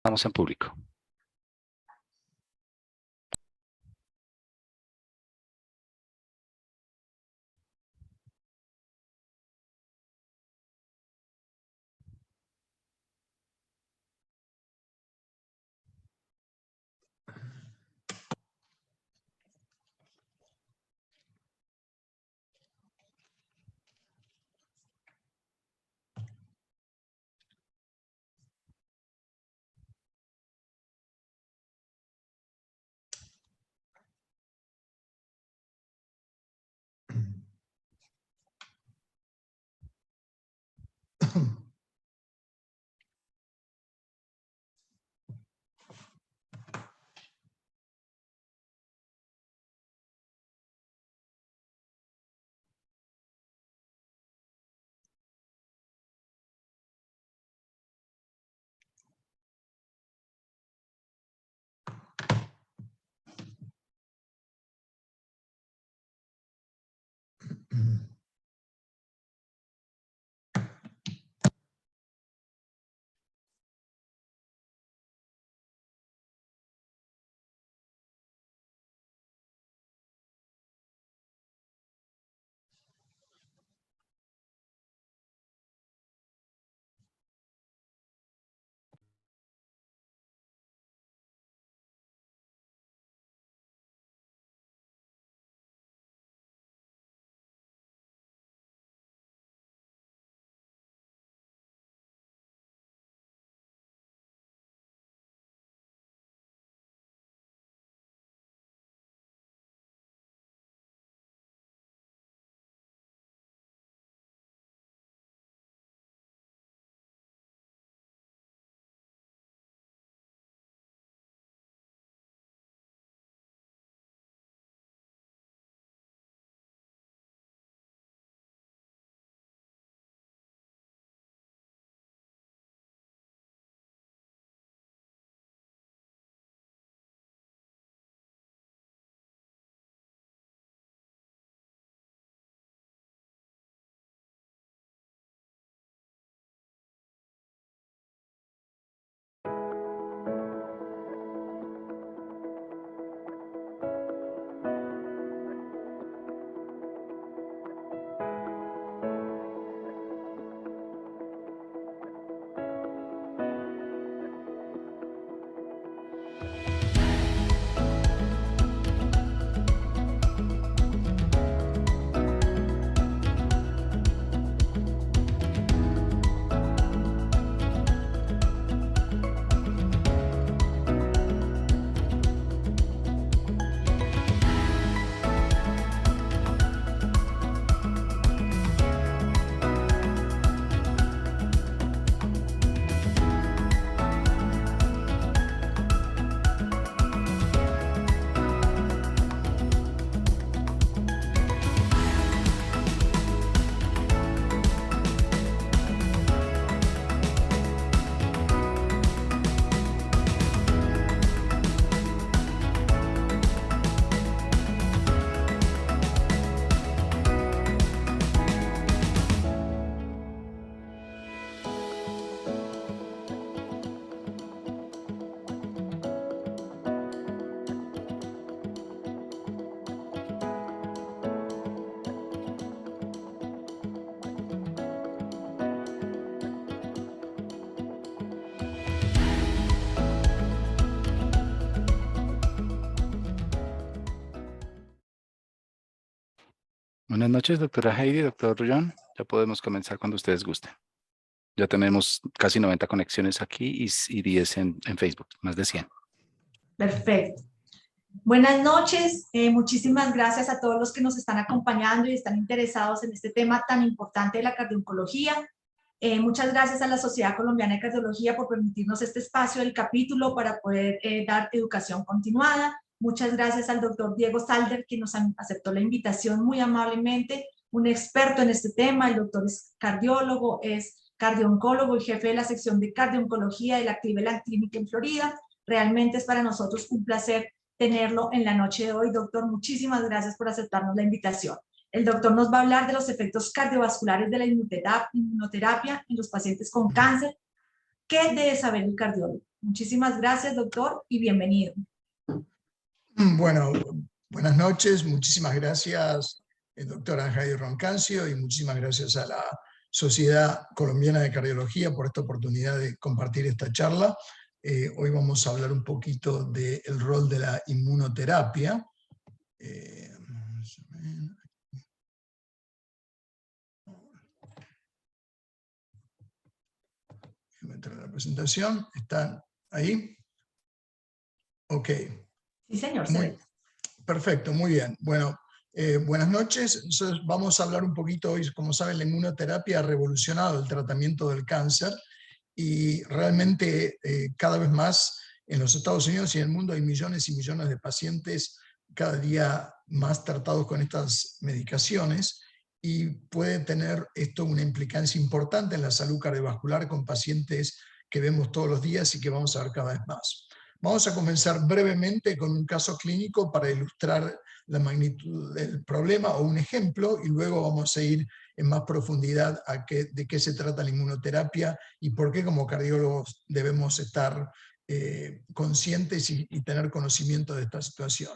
Estamos en público. Buenas noches, doctora Heidi, doctor Rullón. Ya podemos comenzar cuando ustedes gusten. Ya tenemos casi 90 conexiones aquí y 10 en Facebook, más de 100. Perfecto. Buenas noches, muchísimas gracias a todos los que nos están acompañando y están interesados en este tema tan importante de la cardio-oncología. Muchas gracias a la Sociedad Colombiana de Cardiología por permitirnos este espacio del capítulo para poder dar educación continuada. Muchas gracias al doctor Diego Salder, que nos aceptó la invitación muy amablemente, un experto en este tema. El doctor es cardiólogo, es cardio-oncólogo y jefe de la sección de cardio-oncología de la Cleveland Clinic en Florida. Realmente es para nosotros un placer tenerlo en la noche de hoy. Doctor, muchísimas gracias por aceptarnos la invitación. El doctor nos va a hablar de los efectos cardiovasculares de la inmunoterapia en los pacientes con cáncer. ¿Qué debe saber el cardiólogo? Muchísimas gracias, doctor, y bienvenido. Bueno, buenas noches, muchísimas gracias, doctora Jairo Roncancio, y muchísimas gracias a la Sociedad Colombiana de Cardiología por esta oportunidad de compartir esta charla. Hoy vamos a hablar un poquito del rol de la inmunoterapia. Voy a entrar a la presentación, ¿están ahí? Ok. Sí, señor, se ve. Perfecto, muy bien. Bueno, buenas noches. Entonces, vamos a hablar un poquito hoy. Como saben, la inmunoterapia ha revolucionado el tratamiento del cáncer y realmente cada vez más en los Estados Unidos y en el mundo hay millones y millones de pacientes cada día más tratados con estas medicaciones, y puede tener esto una implicancia importante en la salud cardiovascular con pacientes que vemos todos los días y que vamos a ver cada vez más. Vamos a comenzar brevemente con un caso clínico para ilustrar la magnitud del problema o un ejemplo, y luego vamos a ir en más profundidad de qué se trata la inmunoterapia y por qué como cardiólogos debemos estar conscientes y tener conocimiento de esta situación.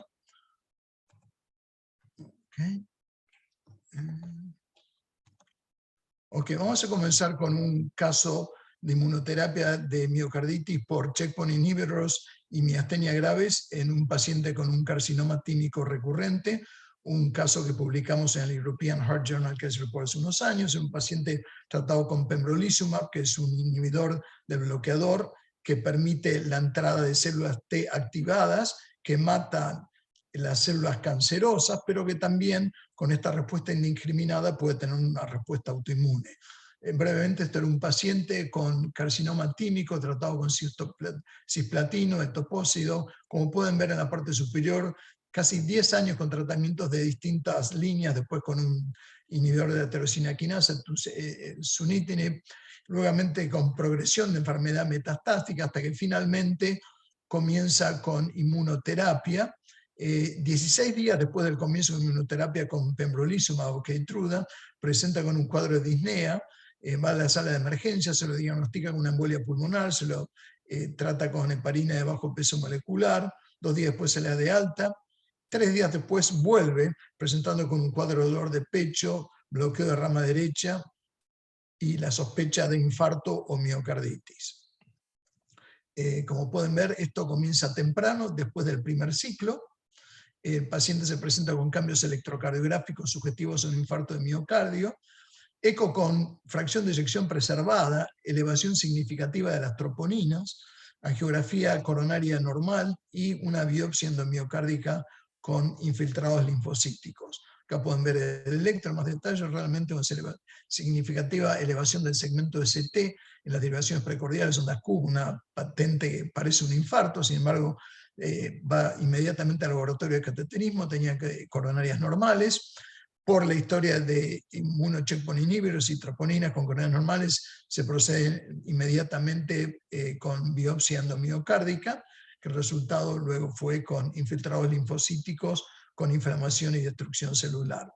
Ok, vamos a comenzar con un caso de inmunoterapia de miocarditis por checkpoint inhibitors y miastenia graves en un paciente con un carcinoma tímico recurrente, un caso que publicamos en el European Heart Journal Case Report hace unos años, un paciente tratado con pembrolizumab, que es un inhibidor del bloqueador que permite la entrada de células T activadas que matan las células cancerosas, pero que también con esta respuesta indiscriminada puede tener una respuesta autoinmune. Brevemente, este era un paciente con carcinoma tímico tratado con cisplatino, etopósido. Como pueden ver en la parte superior, casi 10 años con tratamientos de distintas líneas, después con un inhibidor de la tirosina quinasa, sunitinib, nuevamente con progresión de enfermedad metastásica, hasta que finalmente comienza con inmunoterapia. 16 días después del comienzo de inmunoterapia con pembrolizumab o Keytruda, presenta con un cuadro de disnea, va a la sala de emergencia, se lo diagnostica con una embolia pulmonar, se lo trata con heparina de bajo peso molecular, 2 días después se le da de alta, 3 días después vuelve presentando con un cuadro de dolor de pecho, bloqueo de rama derecha y la sospecha de infarto o miocarditis. Como pueden ver, esto comienza temprano, después del primer ciclo. El paciente se presenta con cambios electrocardiográficos sugestivos a un infarto de miocardio, eco con fracción de eyección preservada, elevación significativa de las troponinas, angiografía coronaria normal y una biopsia endomiocárdica con infiltrados linfocíticos. Acá pueden ver el electro en más detalle, realmente una significativa elevación del segmento de ST en las derivaciones precordiales, ondas Q, una patente que parece un infarto, sin embargo, va inmediatamente al laboratorio de cateterismo, tenía coronarias normales. Por la historia de inmunocheckpoint inhibitors y troponinas con coronarias normales, se procede inmediatamente con biopsia endomiocárdica, que el resultado luego fue con infiltrados linfocíticos, con inflamación y destrucción celular.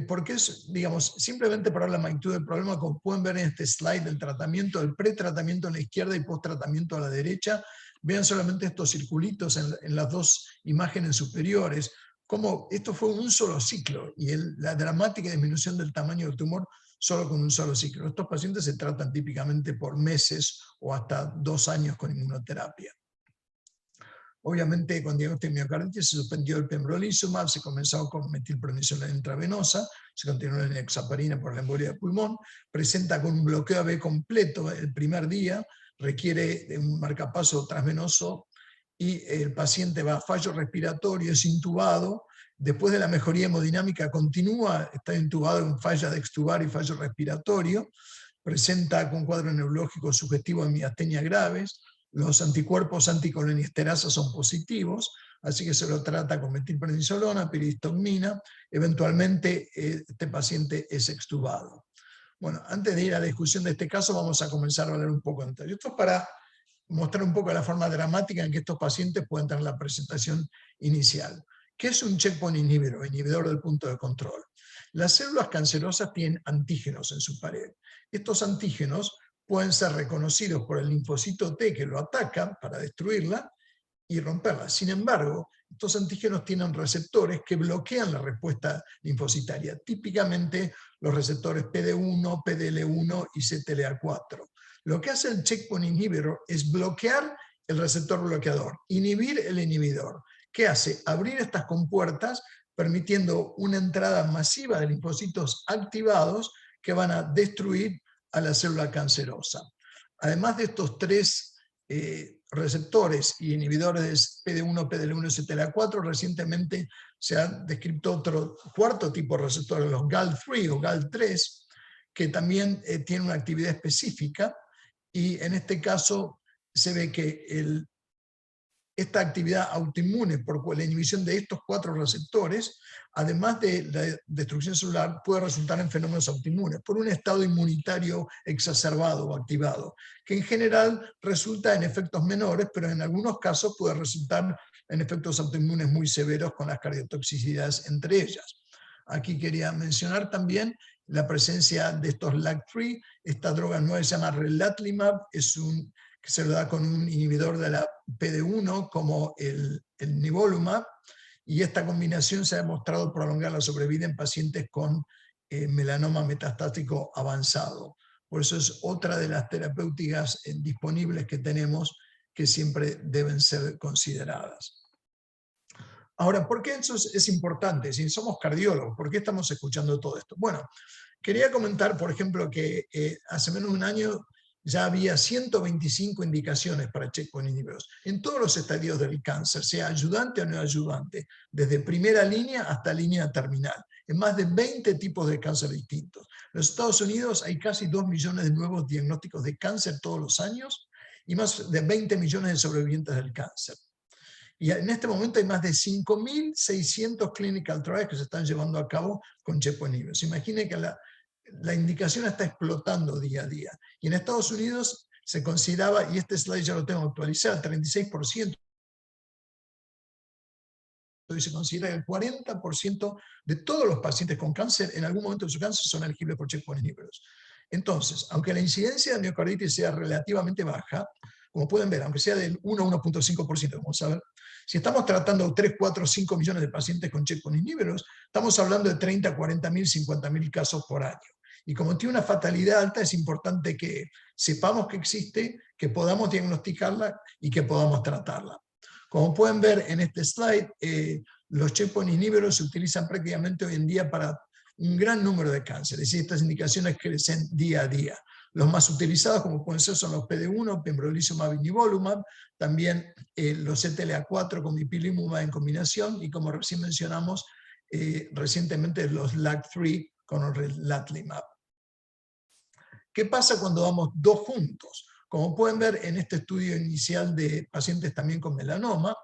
Porque es, digamos, simplemente para la magnitud del problema, como pueden ver en este slide del tratamiento, el pretratamiento a la izquierda y posttratamiento a la derecha, vean solamente estos circulitos en las dos imágenes superiores, como esto fue un solo ciclo, y la dramática disminución del tamaño del tumor solo con un solo ciclo. Estos pacientes se tratan típicamente por meses o hasta 2 años con inmunoterapia. Obviamente, con diagnóstico de miocarditis se suspendió el pembrolizumab, se comenzó con metilprednisolona intravenosa, se continuó en hexaparina por la embolia de pulmón, presenta con un bloqueo AB completo el primer día, requiere de un marcapaso transvenoso y el paciente va a fallo respiratorio, es intubado. Después de la mejoría hemodinámica continúa, está intubado en falla de extubar y fallo respiratorio, presenta con cuadro neurológico sugestivo de miastenia graves. Los anticuerpos anticolinesteraza son positivos, así que se lo trata con metilprednisolona, piridostigmina. Eventualmente este paciente es extubado. Bueno, antes de ir a la discusión de este caso, vamos a comenzar a hablar un poco de esto. Esto es para mostrar un poco la forma dramática en que estos pacientes pueden tener la presentación inicial. ¿Qué es un checkpoint inhibitor, inhibidor del punto de control? Las células cancerosas tienen antígenos en su pared. Estos antígenos pueden ser reconocidos por el linfocito T que lo ataca para destruirla y romperla. Sin embargo, estos antígenos tienen receptores que bloquean la respuesta linfocitaria, típicamente los receptores PD1, PDL1 y CTLA4. Lo que hace el checkpoint inhibitor es bloquear el receptor bloqueador, inhibir el inhibidor. ¿Qué hace? Abrir estas compuertas, permitiendo una entrada masiva de linfocitos activados que van a destruir a la célula cancerosa. Además de estos tres receptores y inhibidores de PD1, PDL1 y CTLA4, recientemente se ha descrito otro cuarto tipo de receptores, los GAL3 o GAL3, que también tienen una actividad específica, y en este caso se ve que esta actividad autoinmune por la inhibición de estos cuatro receptores, además de la destrucción celular, puede resultar en fenómenos autoinmunes por un estado inmunitario exacerbado o activado, que en general resulta en efectos menores, pero en algunos casos puede resultar en efectos autoinmunes muy severos con las cardiotoxicidades entre ellas. Aquí quería mencionar también la presencia de estos LAG-3. Esta droga nueva se llama relatlimab, que se lo da con un inhibidor de la PD1 como el nivolumab, y esta combinación se ha demostrado prolongar la sobrevida en pacientes con melanoma metastático avanzado. Por eso es otra de las terapéuticas disponibles que tenemos que siempre deben ser consideradas. Ahora, ¿por qué eso es importante? Si somos cardiólogos, ¿por qué estamos escuchando todo esto? Bueno, quería comentar, por ejemplo, que hace menos de un año ya había 125 indicaciones para checkpoint inhibidors en todos los estadios del cáncer, sea ayudante o no ayudante, desde primera línea hasta línea terminal, en más de 20 tipos de cáncer distintos. En los Estados Unidos hay casi 2 millones de nuevos diagnósticos de cáncer todos los años y más de 20 millones de sobrevivientes del cáncer. Y en este momento hay más de 5.600 clinical trials que se están llevando a cabo con checkpoint inhibidors. Imaginen que la indicación está explotando día a día. Y en Estados Unidos se consideraba, y este slide ya lo tengo actualizado, 36%, y se considera que el 40% de todos los pacientes con cáncer en algún momento de su cáncer son elegibles por checkpoint inhibidors. Entonces, aunque la incidencia de miocarditis sea relativamente baja, como pueden ver, aunque sea del 1 a 1.5%, vamos a ver, si estamos tratando 3, 4, 5 millones de pacientes con checkpoint inhibidors, estamos hablando de 30, 40.000, 50.000 casos por año. Y como tiene una fatalidad alta, es importante que sepamos que existe, que podamos diagnosticarla y que podamos tratarla. Como pueden ver en este slide, los checkpoint inhibidors se utilizan prácticamente hoy en día para un gran número de cánceres, es decir, estas indicaciones crecen día a día. Los más utilizados, como pueden ser, son los PD1, pembrolizumab y nivolumab, también los CTLA4 con ipilimumab en combinación, y como recién mencionamos, recientemente los LAG-3 con relatlimab. ¿Qué pasa cuando damos dos juntos? Como pueden ver en este estudio inicial de pacientes también con melanoma,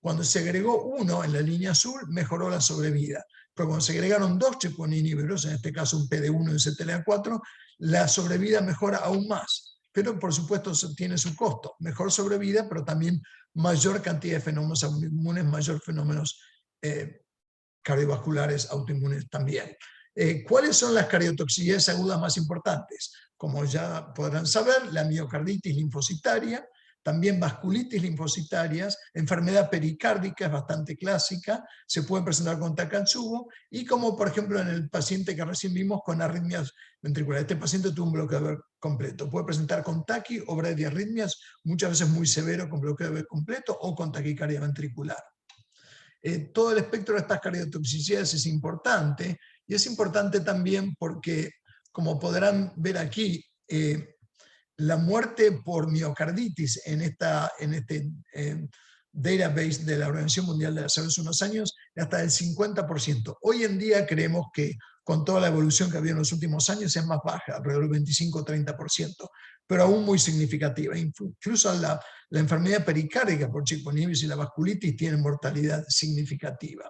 cuando se agregó uno en la línea azul, mejoró la sobrevida. Pero cuando se agregaron dos checkpoint inhibidors, en este caso un PD1 y un CTLA4, la sobrevida mejora aún más. Pero por supuesto tiene su costo. Mejor sobrevida, pero también mayor cantidad de fenómenos autoinmunes, mayor fenómenos cardiovasculares autoinmunes también. ¿Cuáles son las cardiotoxicidades agudas más importantes? Como ya podrán saber, la miocarditis linfocitaria, también vasculitis linfocitarias, enfermedad pericárdica es bastante clásica, se pueden presentar con Takotsubo, y como por ejemplo en el paciente que recién vimos con arritmias ventriculares. Este paciente tuvo un bloqueo completo, puede presentar con taqui o bradiarritmias, muchas veces muy severo con bloqueo completo o con taquicardia ventricular. Todo el espectro de estas cardiotoxicidades es importante, y es importante también porque, como podrán ver aquí, la muerte por miocarditis en este database de la Organización Mundial de la Salud hace unos años, hasta del 50%. Hoy en día creemos que con toda la evolución que ha habido en los últimos años es más baja, alrededor del 25-30%, pero aún muy significativa. Incluso la enfermedad pericárdica por checkpoint inhibidors y la vasculitis tienen mortalidad significativa.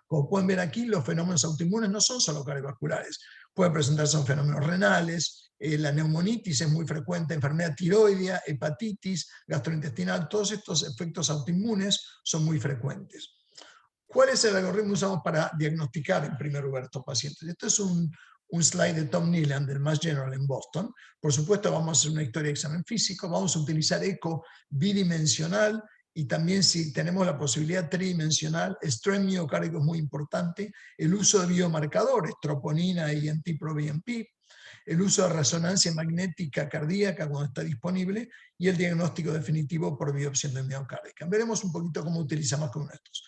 Como pueden ver aquí, los fenómenos autoinmunes no son solo cardiovasculares, pueden presentarse en fenómenos renales, la neumonitis es muy frecuente, enfermedad tiroidea, hepatitis, gastrointestinal, todos estos efectos autoinmunes son muy frecuentes. ¿Cuál es el algoritmo que usamos para diagnosticar en primer lugar estos pacientes? Esto es un slide de Tom Nealon del Mass General en Boston. Por supuesto, vamos a hacer una historia de examen físico, vamos a utilizar eco bidimensional y también, si tenemos la posibilidad tridimensional, strain miocárdico es muy importante, el uso de biomarcadores, troponina y NT-proBNP, el uso de resonancia magnética cardíaca cuando está disponible y el diagnóstico definitivo por biopsia endomiocárdica. Veremos un poquito cómo utilizamos con estos.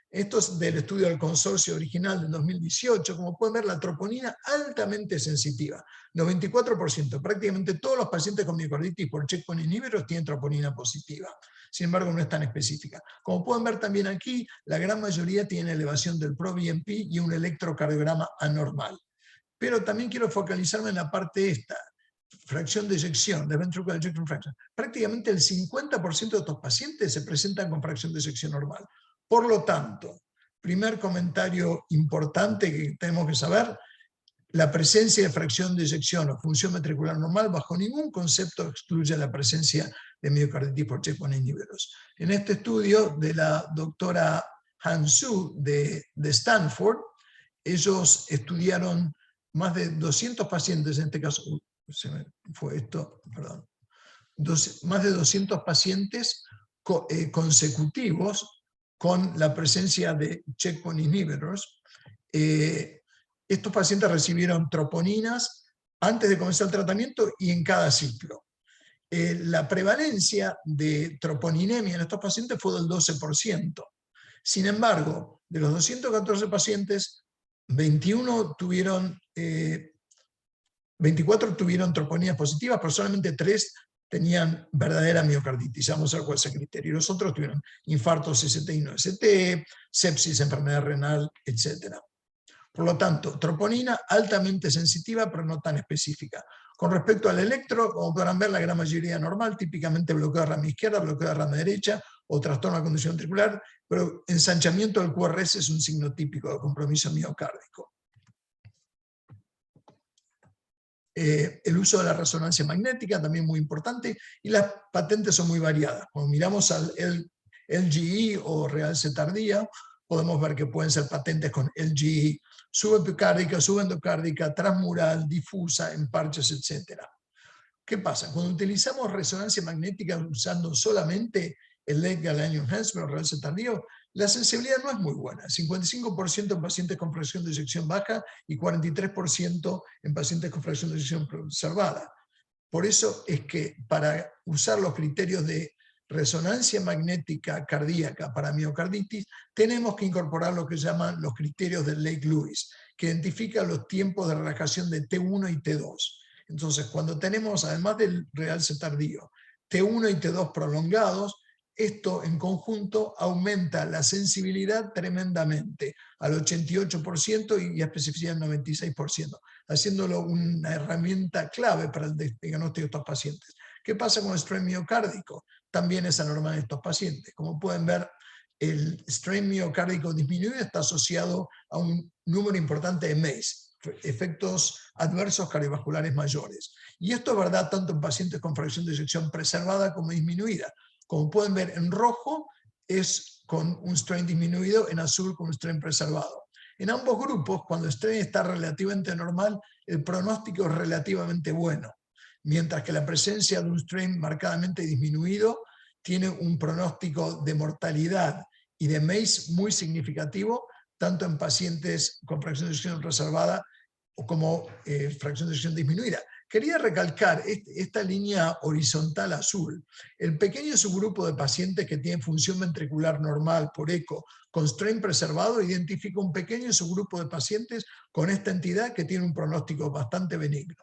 Esto es del estudio del consorcio original del 2018. Como pueden ver, la troponina altamente sensitiva, 94%. Prácticamente todos los pacientes con miocarditis por checkpoint inhibitors tienen troponina positiva. Sin embargo, no es tan específica. Como pueden ver también aquí, la gran mayoría tiene elevación del proBNP y un electrocardiograma anormal. Pero también quiero focalizarme en la parte esta, fracción de eyección, de ventricular ejection fraction. Prácticamente el 50% de estos pacientes se presentan con fracción de eyección normal. Por lo tanto, primer comentario importante que tenemos que saber, la presencia de fracción de eyección o función ventricular normal bajo ningún concepto excluye la presencia de miocarditis por checkpoint inhibitors. En este estudio de la doctora Han Su de Stanford, ellos estudiaron más de 200 pacientes, en este caso, se me fue esto, perdón, más de 200 pacientes consecutivos con la presencia de checkpoint inhibitors. Estos pacientes recibieron troponinas antes de comenzar el tratamiento y en cada ciclo. La prevalencia de troponinemia en estos pacientes fue del 12%. Sin embargo, de los 214 pacientes, 24 tuvieron troponinas positivas, pero solamente 3 tenían verdadera miocarditis. Vamos a ver cuál es el criterio. Los otros tuvieron infartos ST y no ST, sepsis, enfermedad renal, etc. Por lo tanto, troponina altamente sensitiva, pero no tan específica. Con respecto al electro, como podrán ver, la gran mayoría normal, típicamente bloqueo de rama izquierda, bloqueo de rama derecha, o trastorno de la conducción ventricular, pero ensanchamiento del QRS es un signo típico de compromiso miocárdico. El uso de la resonancia magnética también muy importante, y las patentes son muy variadas. Cuando miramos al LGE o realce tardía, podemos ver que pueden ser patentes con LGE subepicárdica, subendocárdica, transmural, difusa, en parches, etc. ¿Qué pasa? Cuando utilizamos resonancia magnética usando solamente el Late Gadolinium Enhancement o realce tardío, la sensibilidad no es muy buena, 55% en pacientes con fracción de eyección baja y 43% en pacientes con fracción de eyección preservada. Por eso es que para usar los criterios de resonancia magnética cardíaca para miocarditis, tenemos que incorporar lo que llaman los criterios del Lake Lewis, que identifican los tiempos de relajación de T1 y T2. Entonces, cuando tenemos, además del realce tardío, T1 y T2 prolongados, esto en conjunto aumenta la sensibilidad tremendamente, al 88% y a especificidad del 96%, haciéndolo una herramienta clave para el diagnóstico de estos pacientes. ¿Qué pasa con el strain miocárdico? También es anormal en estos pacientes. Como pueden ver, el strain miocárdico disminuido está asociado a un número importante de MACE, efectos adversos cardiovasculares mayores. Y esto es verdad tanto en pacientes con fracción de eyección preservada como disminuida. Como pueden ver, en rojo es con un strain disminuido, en azul con un strain preservado. En ambos grupos, cuando el strain está relativamente normal, el pronóstico es relativamente bueno, mientras que la presencia de un strain marcadamente disminuido tiene un pronóstico de mortalidad y de MACE muy significativo, tanto en pacientes con fracción de eyección reservada como fracción de eyección disminuida. Quería recalcar esta línea horizontal azul. El pequeño subgrupo de pacientes que tienen función ventricular normal por eco con strain preservado identifica un pequeño subgrupo de pacientes con esta entidad que tiene un pronóstico bastante benigno.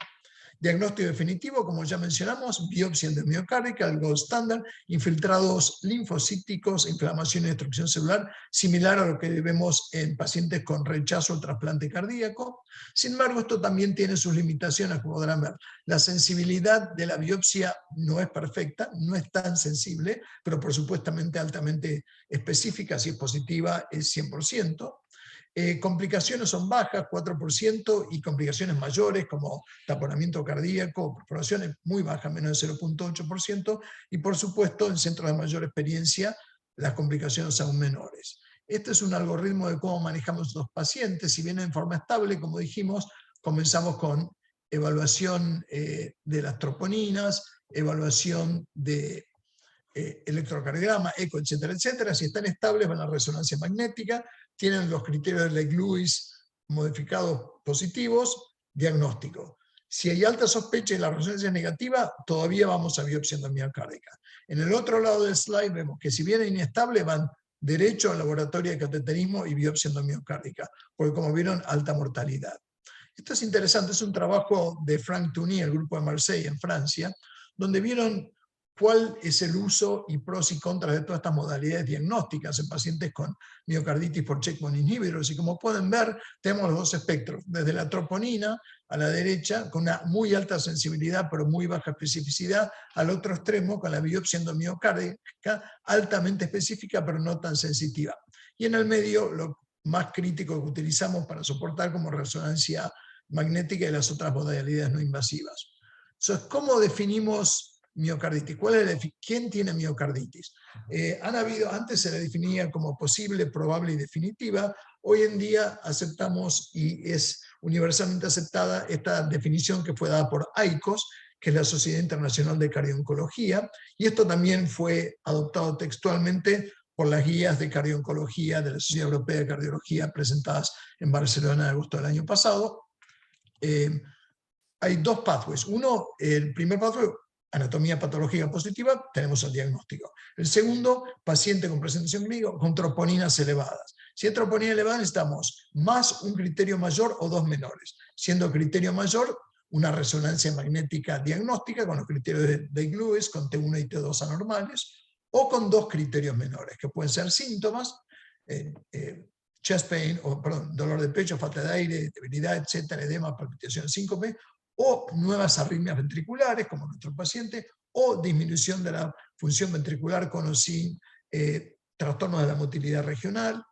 Diagnóstico definitivo, como ya mencionamos, biopsia endomiocárdica, el gold standard, infiltrados linfocíticos, inflamación y destrucción celular, similar a lo que vemos en pacientes con rechazo al trasplante cardíaco. Sin embargo, esto también tiene sus limitaciones, como podrán ver. La sensibilidad de la biopsia no es perfecta, no es tan sensible, pero por supuestamente altamente específica, si es positiva es 100%. Complicaciones son bajas, 4%, y complicaciones mayores como taponamiento cardíaco, perforaciones muy bajas, menos de 0.8%, y por supuesto en centros de mayor experiencia las complicaciones aún menores. Este es un algoritmo de cómo manejamos los pacientes. Si vienen en forma estable, como dijimos, comenzamos con evaluación de las troponinas, evaluación de electrocardiograma, eco, etcétera, etcétera. Si están estables van a la resonancia magnética, tienen los criterios de Lake-Lewis modificados positivos, diagnóstico. Si hay alta sospecha y la resonancia es negativa, todavía vamos a biopsia endomiocárdica. En el otro lado del slide vemos que si viene inestable van derecho al laboratorio de cateterismo y biopsia endomiocárdica, porque como vieron, alta mortalidad. Esto es interesante, es un trabajo de Frank Touni, el grupo de Marseille en Francia, donde vieron cuál es el uso y pros y contras de todas estas modalidades diagnósticas en pacientes con miocarditis por checkpoint inhibitors. Y como pueden ver, tenemos los dos espectros, desde la troponina a la derecha, con una muy alta sensibilidad pero muy baja especificidad, al otro extremo, con la biopsia endomiocárdica, altamente específica pero no tan sensitiva. Y en el medio, lo más crítico que utilizamos para soportar como resonancia magnética y las otras modalidades no invasivas. Entonces, ¿cómo definimos miocarditis? ¿Quién tiene miocarditis? Antes se la definía como posible, probable y definitiva. Hoy en día aceptamos y es universalmente aceptada esta definición que fue dada por AICOS, que es la Sociedad Internacional de Cardio-Oncología, y esto también fue adoptado textualmente por las guías de cardio-oncología de la Sociedad Europea de Cardiología presentadas en Barcelona en agosto del año pasado. Hay dos pathways. Uno, el primer pathway, anatomía patológica positiva, tenemos el diagnóstico. El segundo, paciente con presentación clínica con troponinas elevadas. Si hay troponina elevada necesitamos más un criterio mayor o dos menores. Siendo criterio mayor, una resonancia magnética diagnóstica con los criterios de Lake-Lewis, con T1 y T2 anormales, o con dos criterios menores, que pueden ser síntomas, chest pain, dolor de pecho, falta de aire, debilidad, etcétera, edema, palpitación, síncope, o nuevas arritmias ventriculares, como nuestro paciente, o disminución de la función ventricular con o sin trastornos de la motilidad regional,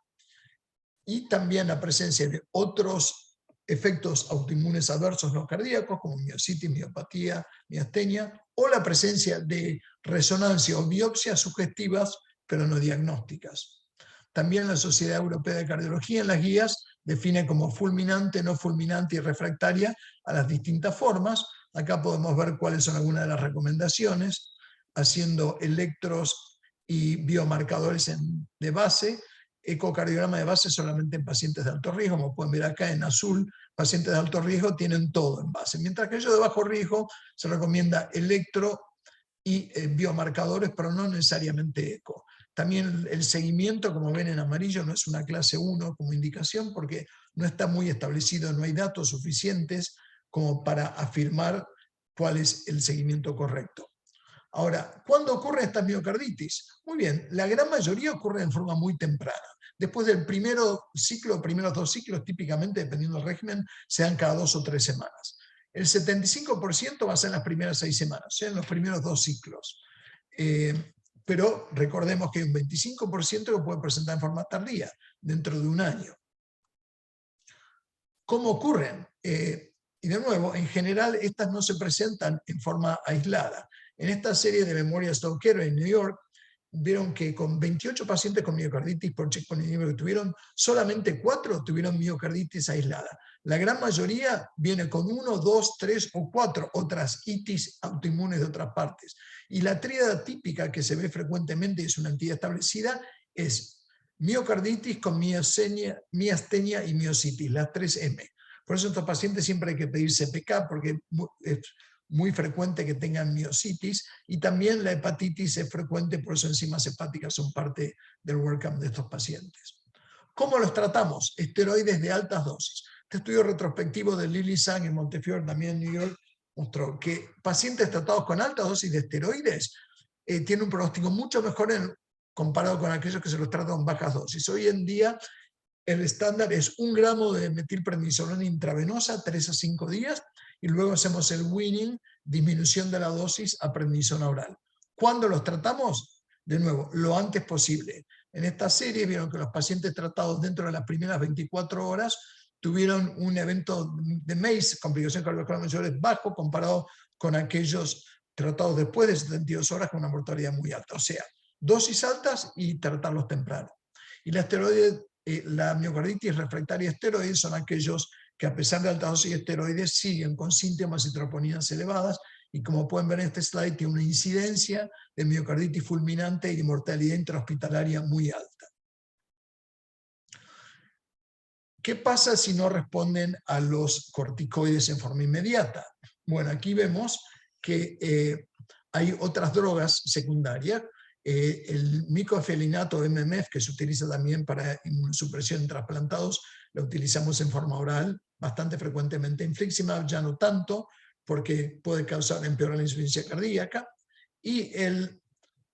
y también la presencia de otros efectos autoinmunes adversos no cardíacos, como miositis, miopatía, miastenia, o la presencia de resonancia o biopsias sugestivas, pero no diagnósticas. También la Sociedad Europea de Cardiología en las guías define como fulminante, no fulminante y refractaria a las distintas formas. Acá podemos ver cuáles son algunas de las recomendaciones, haciendo electros y biomarcadores de base, ecocardiograma de base solamente en pacientes de alto riesgo, como pueden ver acá en azul, pacientes de alto riesgo tienen todo en base, mientras que ellos de bajo riesgo se recomienda electro y biomarcadores, pero no necesariamente eco. También el seguimiento, como ven en amarillo, no es una clase 1 como indicación porque no está muy establecido, no hay datos suficientes como para afirmar cuál es el seguimiento correcto. Ahora, ¿cuándo ocurre esta miocarditis? Muy bien, la gran mayoría ocurre en forma muy temprana. Después del primeros dos ciclos, típicamente, dependiendo del régimen, se dan cada 2 o 3 semanas. El 75% va a ser en las primeras 6 semanas, o sea, en los primeros 2 ciclos. Pero recordemos que hay un 25% que puede presentar en forma tardía, dentro de un año. ¿Cómo ocurren? Y de nuevo, en general, estas no se presentan en forma aislada. En esta serie de memorias Stoker en New York, vieron que con 28 pacientes con miocarditis por checkpoint inhibitor que tuvieron, solamente 4 tuvieron miocarditis aislada. La gran mayoría viene con 1, 2, 3 o 4 otras itis autoinmunes de otras partes. Y la tríada típica que se ve frecuentemente, y es una entidad establecida, es miocarditis con miastenia y miositis, las 3 M. Por eso a estos pacientes siempre hay que pedir CPK, porque es muy frecuente que tengan miositis, y también la hepatitis es frecuente, por eso enzimas hepáticas son parte del workup de estos pacientes. ¿Cómo los tratamos? Esteroides de altas dosis. Este estudio retrospectivo de Lily Sang en Montefiore, también en New York, mostró que pacientes tratados con altas dosis de esteroides tienen un pronóstico mucho mejor comparado con aquellos que se los tratan con bajas dosis. Hoy en día el estándar es 1 gramo de metilprednisolona intravenosa, 3 a 5 días, y luego hacemos el weaning, disminución de la dosis a prednisona oral. ¿Cuándo los tratamos? De nuevo, lo antes posible. En esta serie vieron que los pacientes tratados dentro de las primeras 24 horas tuvieron un evento de MACE, complicación cardiovascular mayores, bajo comparado con aquellos tratados después de 72 horas con una mortalidad muy alta. O sea, dosis altas y tratarlos temprano. Y la miocarditis refractaria a esteroides son aquellos que a pesar de altas dosis de esteroides siguen con síntomas y troponinas elevadas, y como pueden ver en este slide, tiene una incidencia de miocarditis fulminante y de mortalidad intrahospitalaria muy alta. ¿Qué pasa si no responden a los corticoides en forma inmediata? Bueno, aquí vemos que hay otras drogas secundarias. El micofenilinato MMF, que se utiliza también para inmunosupresión en trasplantados, lo utilizamos en forma oral bastante frecuentemente. Infliximab ya no tanto, porque puede empeorar la insuficiencia cardíaca. Y el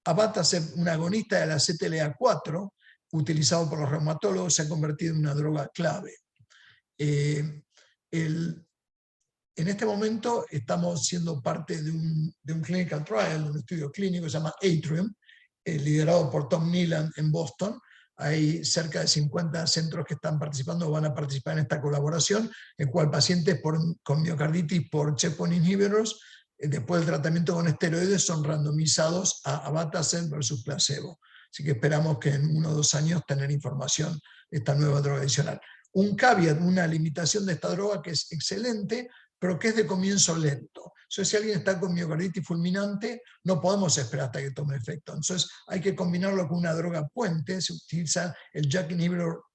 abatacept, un agonista de la CTLA4, utilizado por los reumatólogos, se ha convertido en una droga clave. En este momento estamos siendo parte de un clinical trial, de un estudio clínico que se llama Atrium, liderado por Tom Neelan en Boston. Hay cerca de 50 centros que están participando o van a participar en esta colaboración, en cual pacientes con miocarditis por checkpoint inhibitors, después del tratamiento con esteroides, son randomizados a abatacept versus placebo. Así que esperamos que en 1 o 2 años tener información de esta nueva droga adicional. Un caveat, una limitación de esta droga que es excelente, pero que es de comienzo lento. Entonces, si alguien está con miocarditis fulminante, no podemos esperar hasta que tome efecto. Entonces, hay que combinarlo con una droga puente. Se utiliza el JAK inhibitor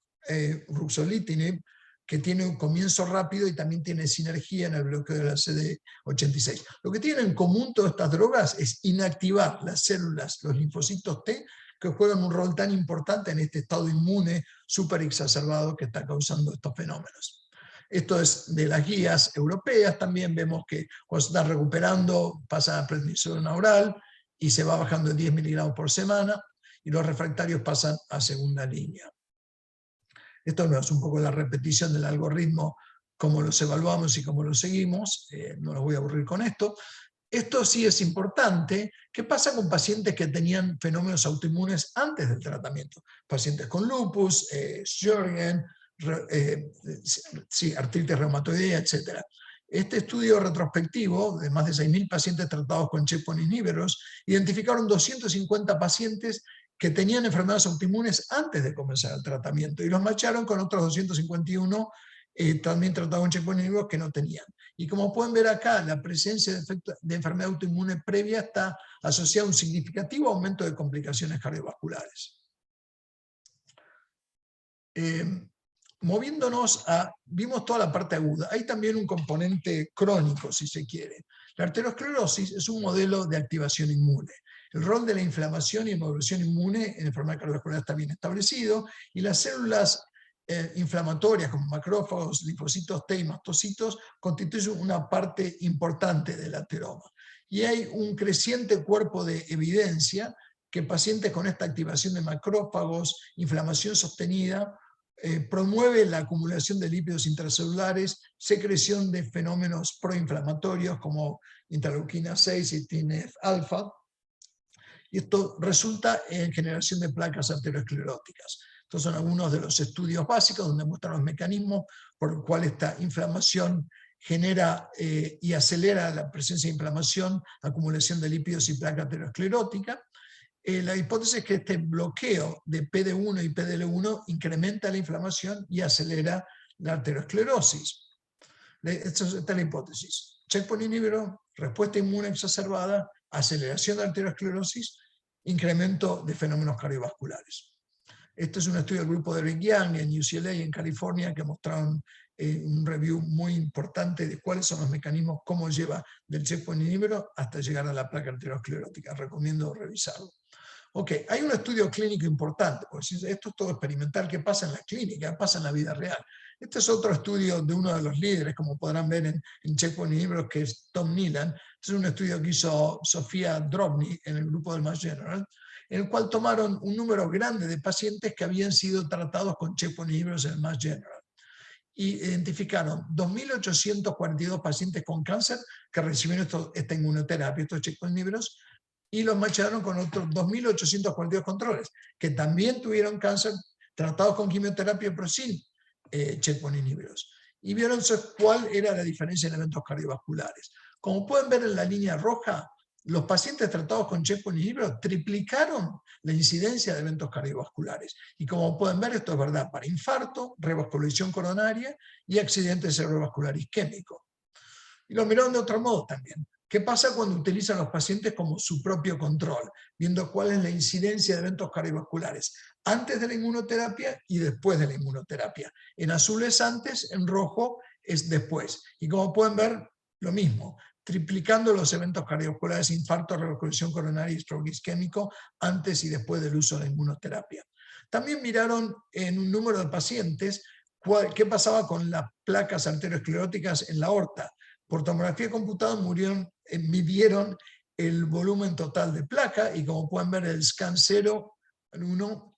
ruxolitinib, que tiene un comienzo rápido y también tiene sinergia en el bloqueo de la CD86. Lo que tienen en común todas estas drogas es inactivar las células, los linfocitos T, que juegan un rol tan importante en este estado inmune súper exacerbado que está causando estos fenómenos. Esto es de las guías europeas. También vemos que cuando se está recuperando pasa a prednisona oral y se va bajando de 10 miligramos por semana, y los refractarios pasan a segunda línea. Esto no es un poco la repetición del algoritmo, cómo los evaluamos y cómo los seguimos. No los voy a aburrir con esto. Esto sí es importante. ¿Qué pasa con pacientes que tenían fenómenos autoinmunes antes del tratamiento? Pacientes con lupus, Sjögren, artritis reumatoidea, etc. Este estudio retrospectivo de más de 6.000 pacientes tratados con checkpoint inhibitors identificaron 250 pacientes que tenían enfermedades autoinmunes antes de comenzar el tratamiento y los macharon con otros 251 también tratados con checkpoint inhibitors que no tenían. Y como pueden ver acá, la presencia de enfermedad autoinmune previa está asociada a un significativo aumento de complicaciones cardiovasculares. Moviéndonos vimos toda la parte aguda, hay también un componente crónico, si se quiere. La arteriosclerosis es un modelo de activación inmune. El rol de la inflamación y modulación inmune en enfermedad cardiovascular está bien establecido, y las células inflamatorias como macrófagos, linfocitos T y mastocitos constituyen una parte importante del ateroma. Y hay un creciente cuerpo de evidencia que pacientes con esta activación de macrófagos, inflamación sostenida, promueve la acumulación de lípidos intracelulares, secreción de fenómenos proinflamatorios como interleuquina 6 y TNF-alfa, y esto resulta en generación de placas arterioscleróticas. Estos son algunos de los estudios básicos donde muestran los mecanismos por los cuales esta inflamación genera y acelera la presencia de inflamación, acumulación de lípidos y placa arteriosclerótica. La hipótesis es que este bloqueo de PD1 y PDL1 incrementa la inflamación y acelera la arteriosclerosis. Esta es la hipótesis. Checkpoint inhibitor, respuesta inmune exacerbada, aceleración de la arteriosclerosis, incremento de fenómenos cardiovasculares. Este es un estudio del grupo de Eric Young en UCLA en California que mostraron un review muy importante de cuáles son los mecanismos, cómo lleva del checkpoint inhibitor hasta llegar a la placa arteriosclerótica. Recomiendo revisarlo. Ok, hay un estudio clínico importante, porque esto es todo experimental, ¿qué pasa en la clínica? ¿Qué pasa en la vida real? Este es otro estudio de uno de los líderes, como podrán ver en checkpoint inhibitors, que es Tom Neelan. Este es un estudio que hizo Sofía Drobny en el grupo del Mass General, en el cual tomaron un número grande de pacientes que habían sido tratados con checkpoint inhibitors en el Mass General. Y identificaron 2.842 pacientes con cáncer que recibieron esta inmunoterapia, estos checkpoint inhibitors, y los macharon con otros 2.842 controles, que también tuvieron cáncer tratados con quimioterapia, pero sin checkpoint inhibitors. Y vieron cuál era la diferencia en eventos cardiovasculares. Como pueden ver en la línea roja, los pacientes tratados con checkpoint inhibitor triplicaron la incidencia de eventos cardiovasculares. Y como pueden ver, esto es verdad para infarto, revascularización coronaria y accidente cerebrovascular isquémico. Y lo miraron de otro modo también. ¿Qué pasa cuando utilizan a los pacientes como su propio control? Viendo cuál es la incidencia de eventos cardiovasculares antes de la inmunoterapia y después de la inmunoterapia. En azul es antes, en rojo es después. Y como pueden ver, lo mismo, triplicando los eventos cardiovasculares, infarto, revascularización coronaria y stroke isquémico antes y después del uso de la inmunoterapia. También miraron en un número de pacientes qué pasaba con las placas arterioscleróticas en la aorta. Por tomografía computada midieron el volumen total de placa y como pueden ver el scan 0, el 1,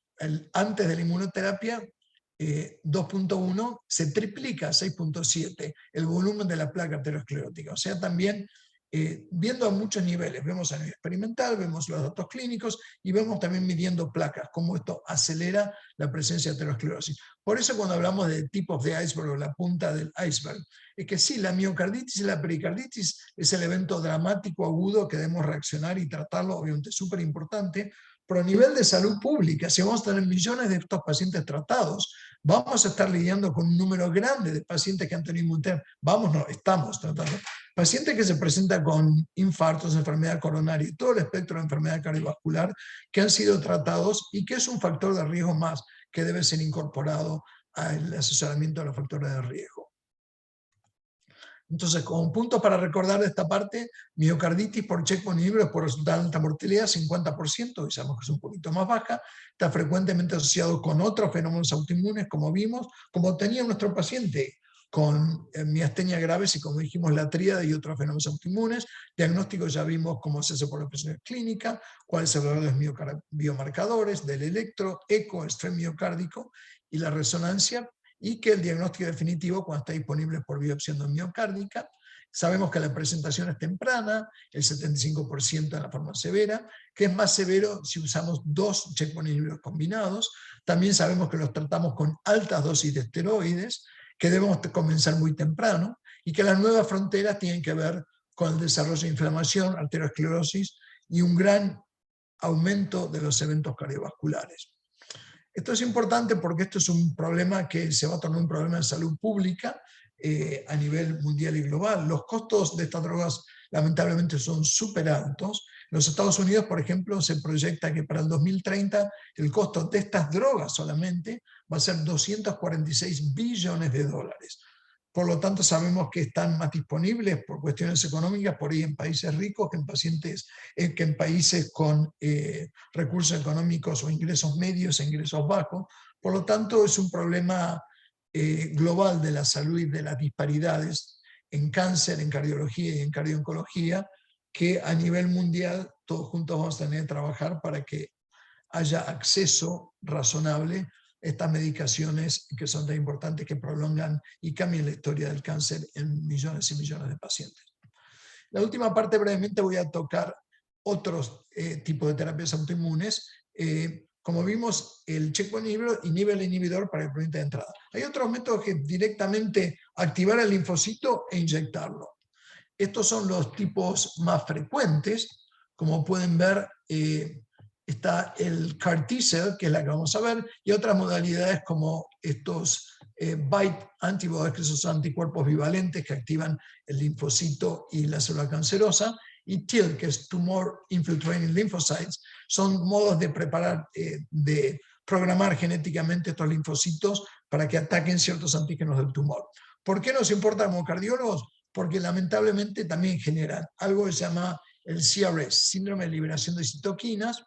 antes de la inmunoterapia, 2.1, se triplica 6.7 el volumen de la placa arteriosclerótica. O sea, también viendo a muchos niveles, vemos a nivel experimental, vemos los datos clínicos y vemos también midiendo placas, cómo esto acelera la presencia de aterosclerosis. Por eso cuando hablamos de tipos de iceberg o la punta del iceberg, es que sí, la miocarditis y la pericarditis es el evento dramático agudo que debemos reaccionar y tratarlo, obviamente súper importante, pero a nivel de salud pública, si vamos a tener millones de estos pacientes tratados, vamos a estar lidiando con un número grande de pacientes que han tenido inmunoterapia. Estamos tratando. Pacientes que se presentan con infartos, enfermedad coronaria y todo el espectro de enfermedad cardiovascular que han sido tratados y que es un factor de riesgo más que debe ser incorporado al asesoramiento de los factores de riesgo. Entonces, como punto para recordar de esta parte, miocarditis por checkpoint inhibitor por resultar de alta mortalidad, 50%, y sabemos que es un poquito más baja, está frecuentemente asociado con otros fenómenos autoinmunes, como vimos, como tenía nuestro paciente con miastenia graves y como dijimos la tríada y otros fenómenos autoinmunes. Diagnóstico ya vimos cómo se hace por la presión clínica, cuál es el valor de los biomarcadores, del electro, eco, estrés miocárdico y la resonancia, y que el diagnóstico definitivo cuando está disponible por biopsia endomiocárdica. Sabemos que la presentación es temprana, el 75% en la forma severa, que es más severo si usamos 2 checkpoint inhibidores combinados. También sabemos que los tratamos con altas dosis de esteroides, que debemos comenzar muy temprano, y que las nuevas fronteras tienen que ver con el desarrollo de inflamación, arteriosclerosis y un gran aumento de los eventos cardiovasculares. Esto es importante porque esto es un problema que se va a tornar un problema de salud pública a nivel mundial y global. Los costos de estas drogas lamentablemente son súper altos. En los Estados Unidos, por ejemplo, se proyecta que para el 2030 el costo de estas drogas solamente va a ser 246 billones de dólares. Por lo tanto, sabemos que están más disponibles por cuestiones económicas por ahí en países ricos que en países con recursos económicos o ingresos medios e ingresos bajos. Por lo tanto, es un problema global de la salud y de las disparidades en cáncer, en cardiología y en cardiooncología, que a nivel mundial todos juntos vamos a tener que trabajar para que haya acceso razonable estas medicaciones que son tan importantes, que prolongan y cambian la historia del cáncer en millones y millones de pacientes. La última parte brevemente voy a tocar otros tipos de terapias autoinmunes. Como vimos, el checkpoint inhibitor inhibe el inhibidor para el componente de entrada. Hay otros métodos que directamente activar el linfocito e inyectarlo. Estos son los tipos más frecuentes. Como pueden ver, está el CAR T-cell, que es la que vamos a ver, y otras modalidades como estos BiTE antibodies, que son anticuerpos bivalentes que activan el linfocito y la célula cancerosa, y TIL, que es Tumor Infiltrating Lymphocytes, son modos de preparar, de programar genéticamente estos linfocitos para que ataquen ciertos antígenos del tumor. ¿Por qué nos importa como cardiólogos? Porque lamentablemente también generan algo que se llama el CRS, Síndrome de Liberación de Citoquinas,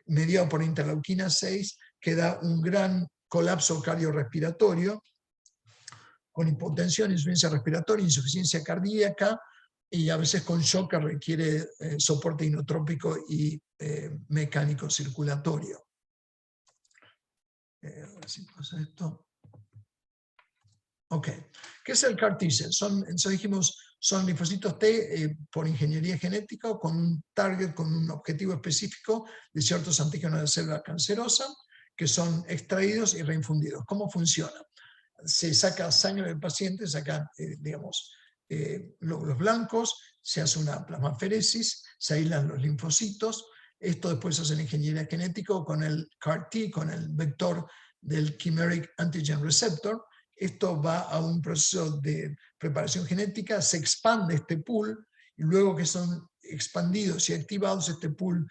mediado por interleuquina 6, que da un gran colapso cardiorrespiratorio, con hipotensión, insuficiencia respiratoria, insuficiencia cardíaca, y a veces con shock que requiere soporte inotrópico y mecánico circulatorio. A ver si pasa esto. Ok, ¿qué es el CAR T-cell? Son linfocitos T por ingeniería genética con un target, con un objetivo específico de ciertos antígenos de célula cancerosa que son extraídos y reinfundidos. ¿Cómo funciona? Se saca sangre del paciente, sacan, los blancos, se hace una plasmaferesis, se aíslan los linfocitos. Esto después se hace en ingeniería genética con el CAR-T, con el vector del Chimeric Antigen Receptor. Esto va a un proceso de preparación genética, se expande este pool, y luego que son expandidos y activados, este pool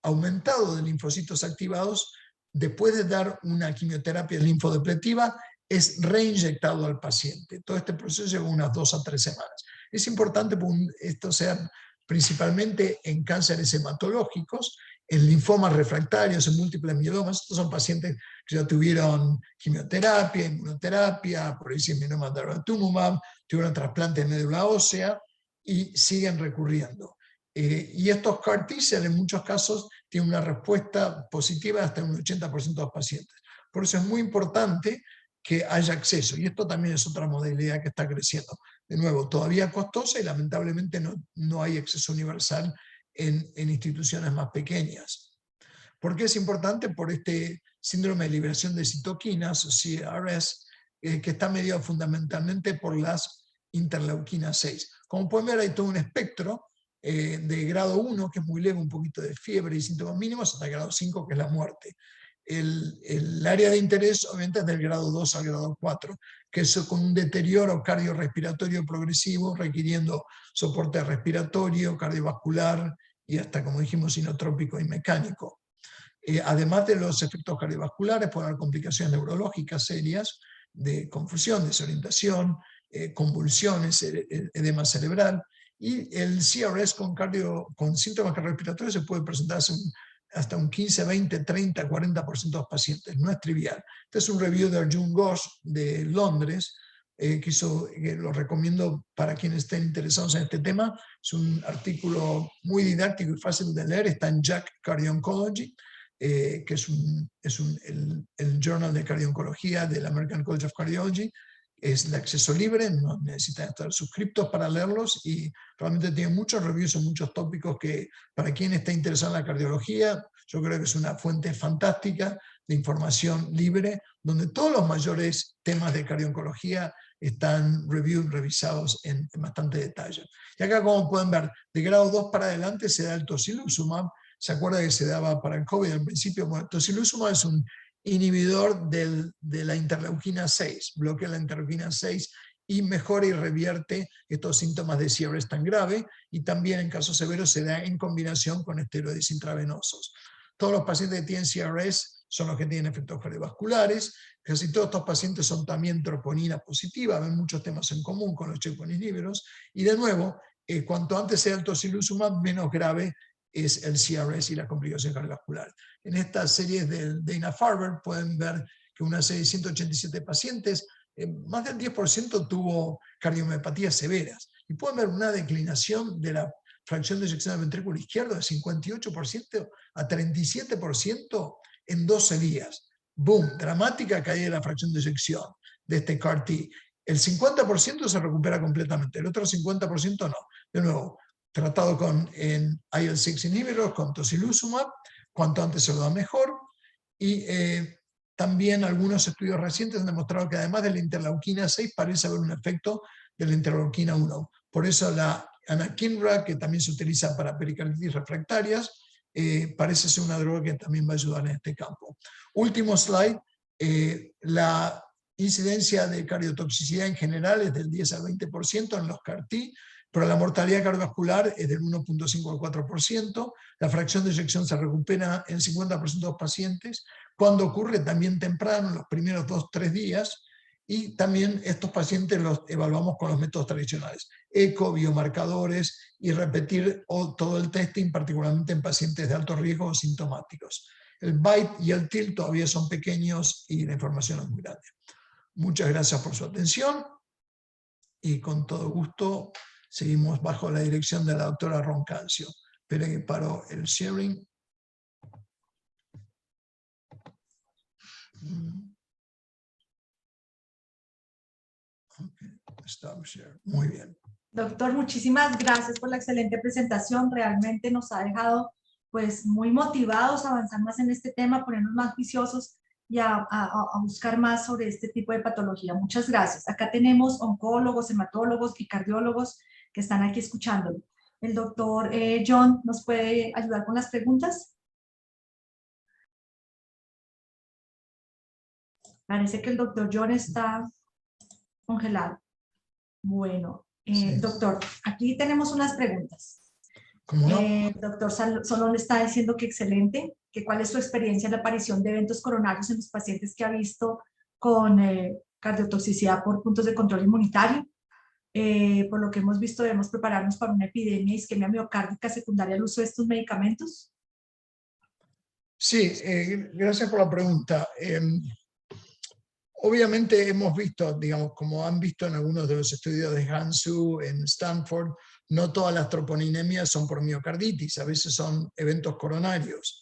aumentado de linfocitos activados, después de dar una quimioterapia linfodepletiva, es reinyectado al paciente. Todo este proceso lleva unas 2 a 3 semanas. Es importante porque esto sea principalmente en cánceres hematológicos, en linfomas refractarios, en múltiples mielomas. Estos son pacientes que ya tuvieron quimioterapia, inmunoterapia, por ahí mieloma de daratumumab, tuvieron trasplante de médula ósea y siguen recurriendo. Y estos CAR T-cells en muchos casos tienen una respuesta positiva hasta un 80% de los pacientes. Por eso es muy importante que haya acceso, y esto también es otra modalidad que está creciendo. De nuevo, todavía costosa y lamentablemente no hay acceso universal en instituciones más pequeñas. ¿Por qué es importante? Por este síndrome de liberación de citoquinas, o CRS, que está mediado fundamentalmente por las interleuquinas 6. Como pueden ver, hay todo un espectro de grado 1, que es muy leve, un poquito de fiebre y síntomas mínimos, hasta grado 5, que es la muerte. El área de interés obviamente es del grado 2 al grado 4, que es con un deterioro cardiorrespiratorio progresivo, requiriendo soporte respiratorio, cardiovascular y hasta, como dijimos, inotrópico y mecánico. Además de los efectos cardiovasculares, puede haber complicaciones neurológicas serias, de confusión, desorientación, convulsiones, edema cerebral, y el CRS con síntomas cardiorrespiratorios se puede presentar hasta un 15, 20, 30, 40% de los pacientes. No es trivial. Este es un review de Arjun Ghosh de Londres, que lo recomiendo para quienes estén interesados en este tema. Es un artículo muy didáctico y fácil de leer, está en JACC Cardio Oncology, que es el Journal de Cardio-Oncología del American College of Cardiology. Es de acceso libre, no necesitan estar suscriptos para leerlos, y realmente tiene muchos reviews en muchos tópicos que, para quien está interesado en la cardiología, yo creo que es una fuente fantástica de información libre, donde todos los mayores temas de cardio-oncología están revisados en bastante detalle. Y acá, como pueden ver, de grado 2 para adelante se da el tocilizumab. ¿Se acuerda que se daba para el COVID al principio? Bueno, tocilizumab es un inhibidor de la interleuquina 6, bloquea la interleuquina 6 y mejora y revierte estos síntomas de CRS tan grave, y también en casos severos se da en combinación con esteroides intravenosos. Todos los pacientes que tienen CRS son los que tienen efectos cardiovasculares. Casi todos estos pacientes son también troponina positiva, ven muchos temas en común con los checkpoint inhibitors, y de nuevo, cuanto antes sea el tocilizumab, menos grave es el CRS y la complicación cardiovascular. En estas series del Dana-Farber pueden ver que una serie de 187 pacientes, más del 10% tuvo cardiomiopatías severas, y pueden ver una declinación de la fracción de eyección del ventrículo izquierdo de 58% a 37% en 12 días. Boom, dramática caída de la fracción de eyección de este CAR-T. El 50% se recupera completamente, el otro 50% no. De nuevo, tratado con IL-6 inhibitors, con tocilizumab, cuanto antes se lo da mejor, y también algunos estudios recientes han demostrado que además de la interleuquina 6 parece haber un efecto de la interleuquina 1. Por eso la anakinra, que también se utiliza para pericarditis refractarias, parece ser una droga que también va a ayudar en este campo. Último slide, la incidencia de cardiotoxicidad en general es del 10 al 20% en los CAR-T, pero la mortalidad cardiovascular es del 1.5 al 4%, la fracción de eyección se recupera en 50% de los pacientes, cuando ocurre también temprano, en los primeros 2-3 días, y también estos pacientes los evaluamos con los métodos tradicionales, eco, biomarcadores, y repetir todo el testing, particularmente en pacientes de alto riesgo o sintomáticos. El BITE y el TIL todavía son pequeños y la información es muy grande. Muchas gracias por su atención, y con todo gusto seguimos bajo la dirección de la doctora Roncancio. Esperen que paro el sharing. Okay. Stop share. Muy bien. Doctor, muchísimas gracias por la excelente presentación. Realmente nos ha dejado pues muy motivados a avanzar más en este tema, ponernos más juiciosos y a buscar más sobre este tipo de patología. Muchas gracias. Acá tenemos oncólogos, hematólogos y cardiólogos que están aquí escuchándolo. El doctor John nos puede ayudar con las preguntas. Parece que el doctor John está congelado. Bueno, Sí. doctor, aquí tenemos unas preguntas. ¿Cómo no? El doctor Solón está diciendo que excelente, que cuál es su experiencia en la aparición de eventos coronarios en los pacientes que ha visto con cardiotoxicidad por puntos de control inmunitario. Por lo que hemos visto, debemos prepararnos para una epidemia de isquemia miocárdica secundaria al uso de estos medicamentos. Sí, gracias por la pregunta. Obviamente hemos visto, digamos, como han visto en algunos de los estudios de Hansu, en Stanford, no todas las troponinemias son por miocarditis, a veces son eventos coronarios.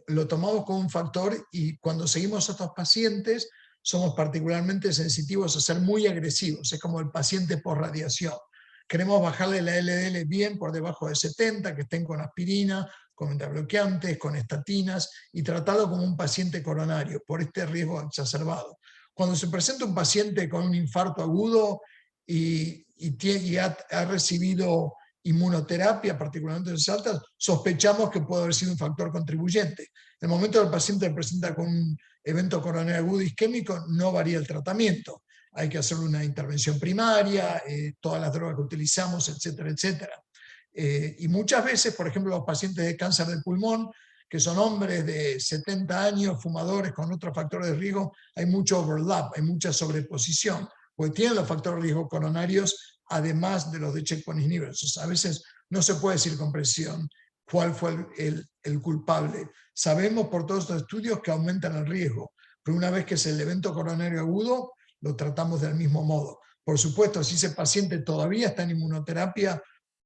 Lo tomamos como un factor y cuando seguimos a estos pacientes somos particularmente sensitivos a ser muy agresivos, es como el paciente por radiación. Queremos bajarle la LDL bien por debajo de 70, que estén con aspirina, con bloqueantes, con estatinas, y tratarlo como un paciente coronario, por este riesgo exacerbado. Cuando se presenta un paciente con un infarto agudo y ha recibido inmunoterapia, particularmente en dosis altas, sospechamos que puede haber sido un factor contribuyente. En el momento que el paciente presenta con un evento coronario agudo isquémico, no varía el tratamiento. Hay que hacer una intervención primaria, todas las drogas que utilizamos, etcétera, etcétera. Y muchas veces, por ejemplo, los pacientes de cáncer de pulmón, que son hombres de 70 años, fumadores con otros factores de riesgo, hay mucho overlap, hay mucha sobreposición, porque tienen los factores de riesgo coronarios, además de los de checkpoint inhibitors. A veces no se puede decir con precisión cuál fue el culpable. Sabemos por todos estos estudios que aumentan el riesgo, pero una vez que es el evento coronario agudo, lo tratamos del mismo modo. Por supuesto, si ese paciente todavía está en inmunoterapia,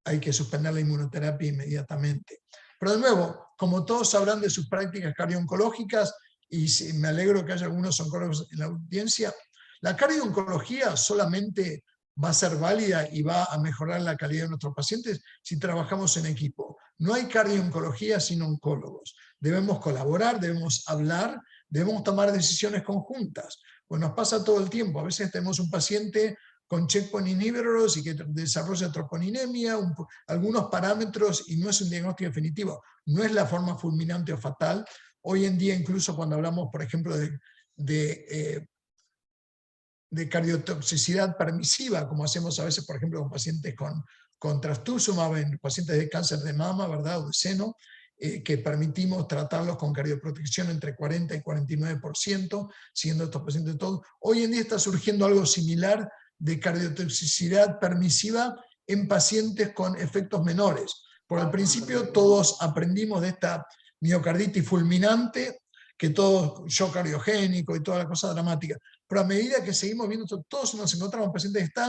hay que suspender la inmunoterapia inmediatamente. Pero de nuevo, como todos sabrán de sus prácticas cardio-oncológicas, y me alegro que haya algunos oncólogos en la audiencia, la cardio-oncología solamente va a ser válida y va a mejorar la calidad de nuestros pacientes si trabajamos en equipo. No hay cardio-oncología sin oncólogos. Debemos colaborar, debemos hablar, debemos tomar decisiones conjuntas. Pues nos pasa todo el tiempo. A veces tenemos un paciente con checkpoint inhibitors y que desarrolla troponinemia, algunos parámetros, y no es un diagnóstico definitivo, no es la forma fulminante o fatal. Hoy en día, incluso cuando hablamos, por ejemplo, de cardiotoxicidad permisiva, como hacemos a veces, por ejemplo, con pacientes con trastuzumab, en pacientes de cáncer de mama, ¿verdad?, o de seno, que permitimos tratarlos con cardioprotección entre 40 y 49%, siguiendo estos pacientes todos. Hoy en día está surgiendo algo similar de cardiotoxicidad permisiva en pacientes con efectos menores. Por el principio todos aprendimos de esta miocarditis fulminante, que todo shock cardiogénico y toda la cosa dramática. Pero a medida que seguimos viendo esto, todos nos encontramos pacientes que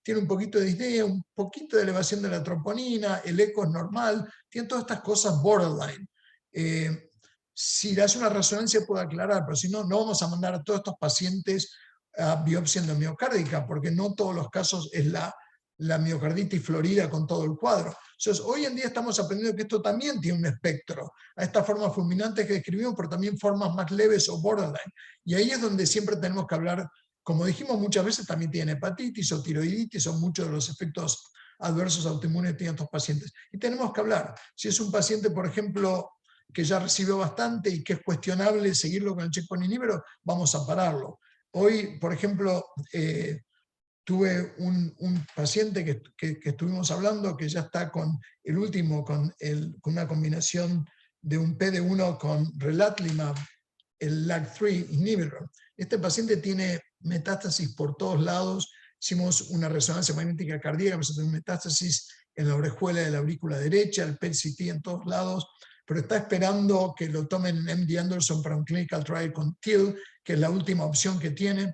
tienen un poquito de disnea, un poquito de elevación de la troponina, el eco es normal, tienen todas estas cosas borderline. Si le hace una resonancia puede aclarar, pero si no, no vamos a mandar a todos estos pacientes a biopsia endomiocárdica, porque no todos los casos es la miocarditis florida con todo el cuadro. Entonces, hoy en día estamos aprendiendo que esto también tiene un espectro, a estas formas fulminantes que describimos, pero también formas más leves o borderline. Y ahí es donde siempre tenemos que hablar, como dijimos muchas veces, también tienen hepatitis o tiroiditis, son muchos de los efectos adversos autoinmunes que tienen estos pacientes. Y tenemos que hablar. Si es un paciente, por ejemplo, que ya recibió bastante y que es cuestionable seguirlo con el checkpoint inhibitor, vamos a pararlo. Hoy, por ejemplo, tuve un paciente que estuvimos hablando que ya está con el último, con una combinación de un PD-1 con relatlimab, el LAG-3 inhibitor. Este paciente tiene metástasis por todos lados. Hicimos una resonancia magnética cardíaca, presentó metástasis en la orejuela de la aurícula derecha, el PET-CT en todos lados, pero está esperando que lo tomen en MD Anderson para un clinical trial con TIL, que es la última opción que tiene.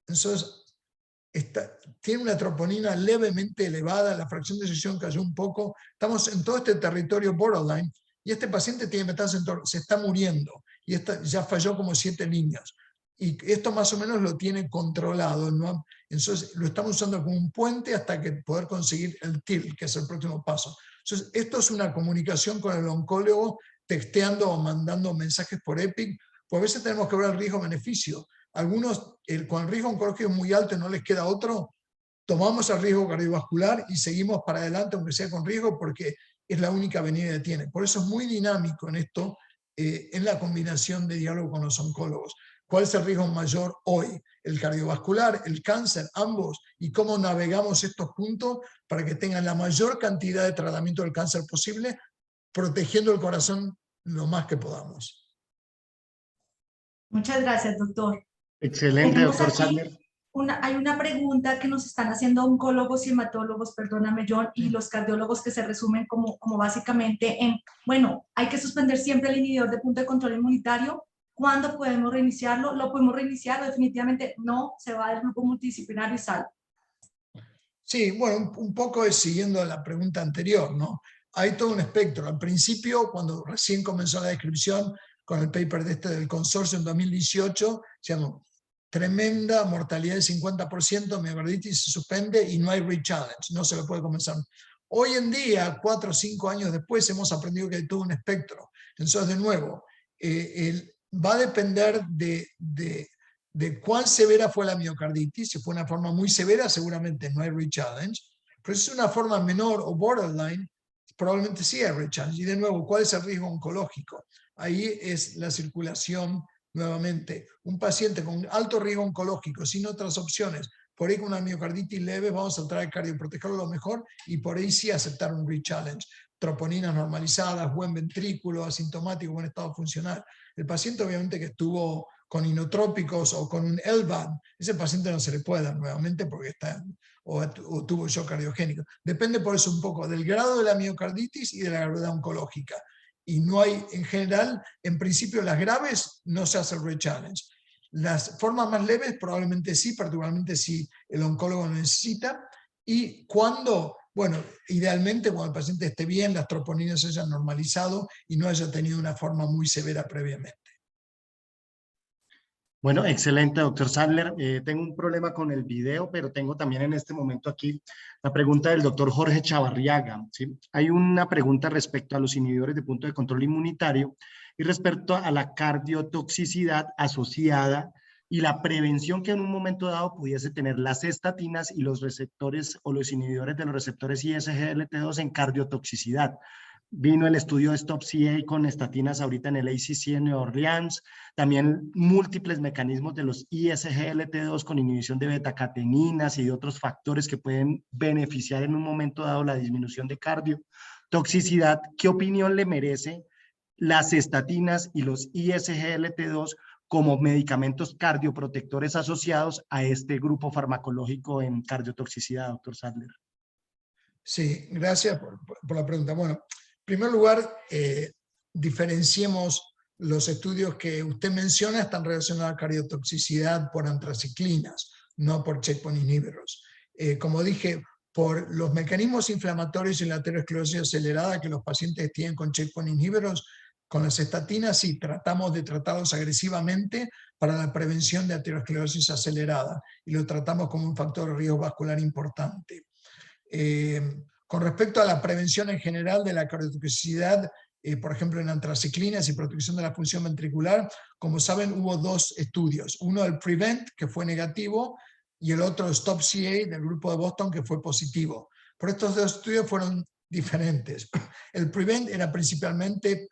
Entonces, tiene una troponina levemente elevada, la fracción de eyección cayó un poco, estamos en todo este territorio borderline, y este paciente tiene metástasis, se está muriendo, y ya falló como 7 niños. Y esto más o menos lo tiene controlado, ¿no? Entonces lo estamos usando como un puente hasta que poder conseguir el TIL, que es el próximo paso. Entonces esto es una comunicación con el oncólogo, texteando o mandando mensajes por EPIC, pues a veces tenemos que ver el riesgo-beneficio. Algunos, con el riesgo oncológico muy alto y no les queda otro, tomamos el riesgo cardiovascular y seguimos para adelante, aunque sea con riesgo, porque es la única avenida que tiene. Por eso es muy dinámico en esto, en la combinación de diálogo con los oncólogos. ¿Cuál es el riesgo mayor hoy? ¿El cardiovascular, el cáncer, ambos? ¿Y cómo navegamos estos puntos para que tengan la mayor cantidad de tratamiento del cáncer posible, protegiendo el corazón lo más que podamos? Muchas gracias, doctor. Excelente, Tenemos doctor aquí Sadler. hay una pregunta que nos están haciendo oncólogos y hematólogos, perdóname John, y los cardiólogos, que se resumen como básicamente en, bueno, hay que suspender siempre el inhibidor de punto de control inmunitario. ¿Cuándo podemos reiniciarlo? ¿Lo podemos reiniciar? Definitivamente no, se va del grupo multidisciplinario y sale. Sí, bueno, un poco es siguiendo la pregunta anterior, ¿no? Hay todo un espectro. Al principio, cuando recién comenzó la descripción con el paper del consorcio en 2018, decíamos, tremenda mortalidad del 50%, miocarditis se suspende y no hay re-challenge, no se lo puede comenzar. Hoy en día, 4 o 5 años después, hemos aprendido que hay todo un espectro. Entonces, de nuevo, va a depender de cuán severa fue la miocarditis. Si fue una forma muy severa, seguramente no hay re-challenge. Pero si es una forma menor o borderline, probablemente sí hay re-challenge. Y de nuevo, ¿cuál es el riesgo oncológico? Ahí es la circulación. Nuevamente, un paciente con alto riesgo oncológico, sin otras opciones, por ahí con una miocarditis leve, vamos a tratar de cardioprotegerlo lo mejor y por ahí sí aceptar un re-challenge. Troponinas normalizadas, buen ventrículo, asintomático, buen estado funcional. El paciente obviamente que estuvo con inotrópicos o con un LVAD, ese paciente no se le puede dar nuevamente porque está o tuvo shock cardiogénico. Depende por eso un poco del grado de la miocarditis y de la gravedad oncológica. Y no hay, en general, en principio las graves no se hace el re-challenge. Las formas más leves probablemente sí, particularmente si el oncólogo lo necesita. Y cuando, bueno, idealmente cuando el paciente esté bien, las troponinas se hayan normalizado y no haya tenido una forma muy severa previamente. Bueno, excelente, doctor Sadler. Tengo un problema con el video, pero tengo también en este momento aquí la pregunta del doctor Jorge Chavarriaga, ¿sí? Hay una pregunta respecto a los inhibidores de punto de control inmunitario y respecto a la cardiotoxicidad asociada y la prevención que en un momento dado pudiese tener las estatinas y los receptores o los inhibidores de los receptores ISGLT2 en cardiotoxicidad. Vino el estudio de STOP-CA con estatinas ahorita en el ACC en Nueva Orleans, también múltiples mecanismos de los ISGLT2 con inhibición de betacateninas y de otros factores que pueden beneficiar en un momento dado la disminución de cardiotoxicidad. ¿Qué opinión le merece las estatinas y los ISGLT2 como medicamentos cardioprotectores asociados a este grupo farmacológico en cardiotoxicidad, doctor Sadler? Sí, gracias por la pregunta. Bueno, en primer lugar, diferenciemos los estudios que usted menciona, están relacionados a cardiotoxicidad por antraciclinas, no por checkpoint inhibitors. Como dije, por los mecanismos inflamatorios y la aterosclerosis acelerada que los pacientes tienen con checkpoint inhibitors, con las estatinas sí tratamos de tratarlos agresivamente para la prevención de aterosclerosis acelerada y lo tratamos como un factor de riesgo vascular importante. Con respecto a la prevención en general de la cardiotoxicidad, por ejemplo en antraciclinas y protección de la función ventricular, como saben hubo 2 estudios, uno el PREVENT que fue negativo y el otro STOP-CA del grupo de Boston que fue positivo. Pero estos 2 estudios fueron diferentes. El PREVENT era principalmente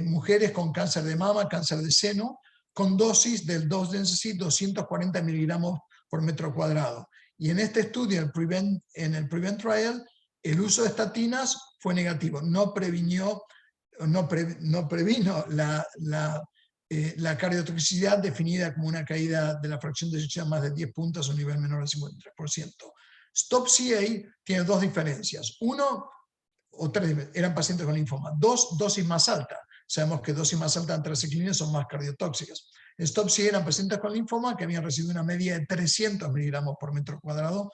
mujeres con cáncer de mama, cáncer de seno, con dosis del dose density 240 miligramos por metro cuadrado. Y en este estudio, en el PREVENT Trial, el uso de estatinas fue negativo. No previno la cardiotoxicidad definida como una caída de la fracción de eyección más de 10 puntos a un nivel menor al 53%. STOP-CA tiene 2 diferencias. Uno, o 3, eran pacientes con linfoma. 2, dosis más alta. Sabemos que dosis más altas de antraciclinas son más cardiotóxicas. En STOP-CA eran pacientes con linfoma que habían recibido una media de 300 miligramos por metro cuadrado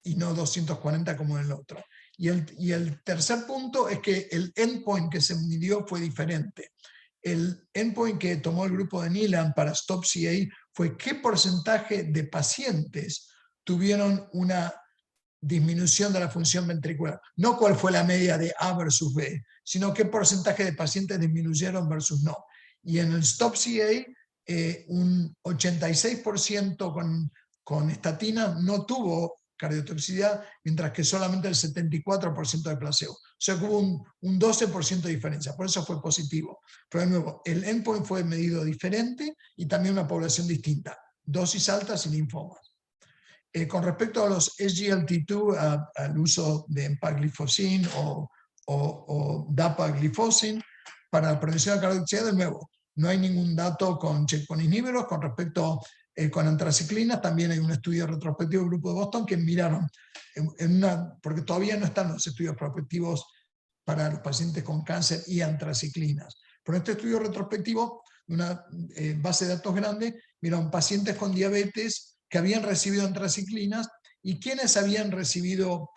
y no 240 como en el otro. Y el tercer punto es que el endpoint que se midió fue diferente. El endpoint que tomó el grupo de Neelan para STOP-CA fue qué porcentaje de pacientes tuvieron una disminución de la función ventricular. No cuál fue la media de A versus B, sino qué porcentaje de pacientes disminuyeron versus no. Y en el STOP-CA, un 86% con estatina no tuvo cardiotoxicidad, mientras que solamente el 74% de placebo. O sea que hubo un 12% de diferencia, por eso fue positivo. Pero de nuevo, el endpoint fue medido diferente y también una población distinta, dosis altas y linfomas. Con respecto a los SGLT2, al uso de empagliflozin o dapagliflozin para la prevención de cardiotoxicidad, de nuevo, no hay ningún dato con checkpoint inhibitors. Con respecto con antraciclinas, también hay un estudio retrospectivo del grupo de Boston que miraron, porque todavía no están los estudios prospectivos para los pacientes con cáncer y antraciclinas. Pero este estudio retrospectivo, una base de datos grande, miraron pacientes con diabetes que habían recibido antraciclinas y quienes habían recibido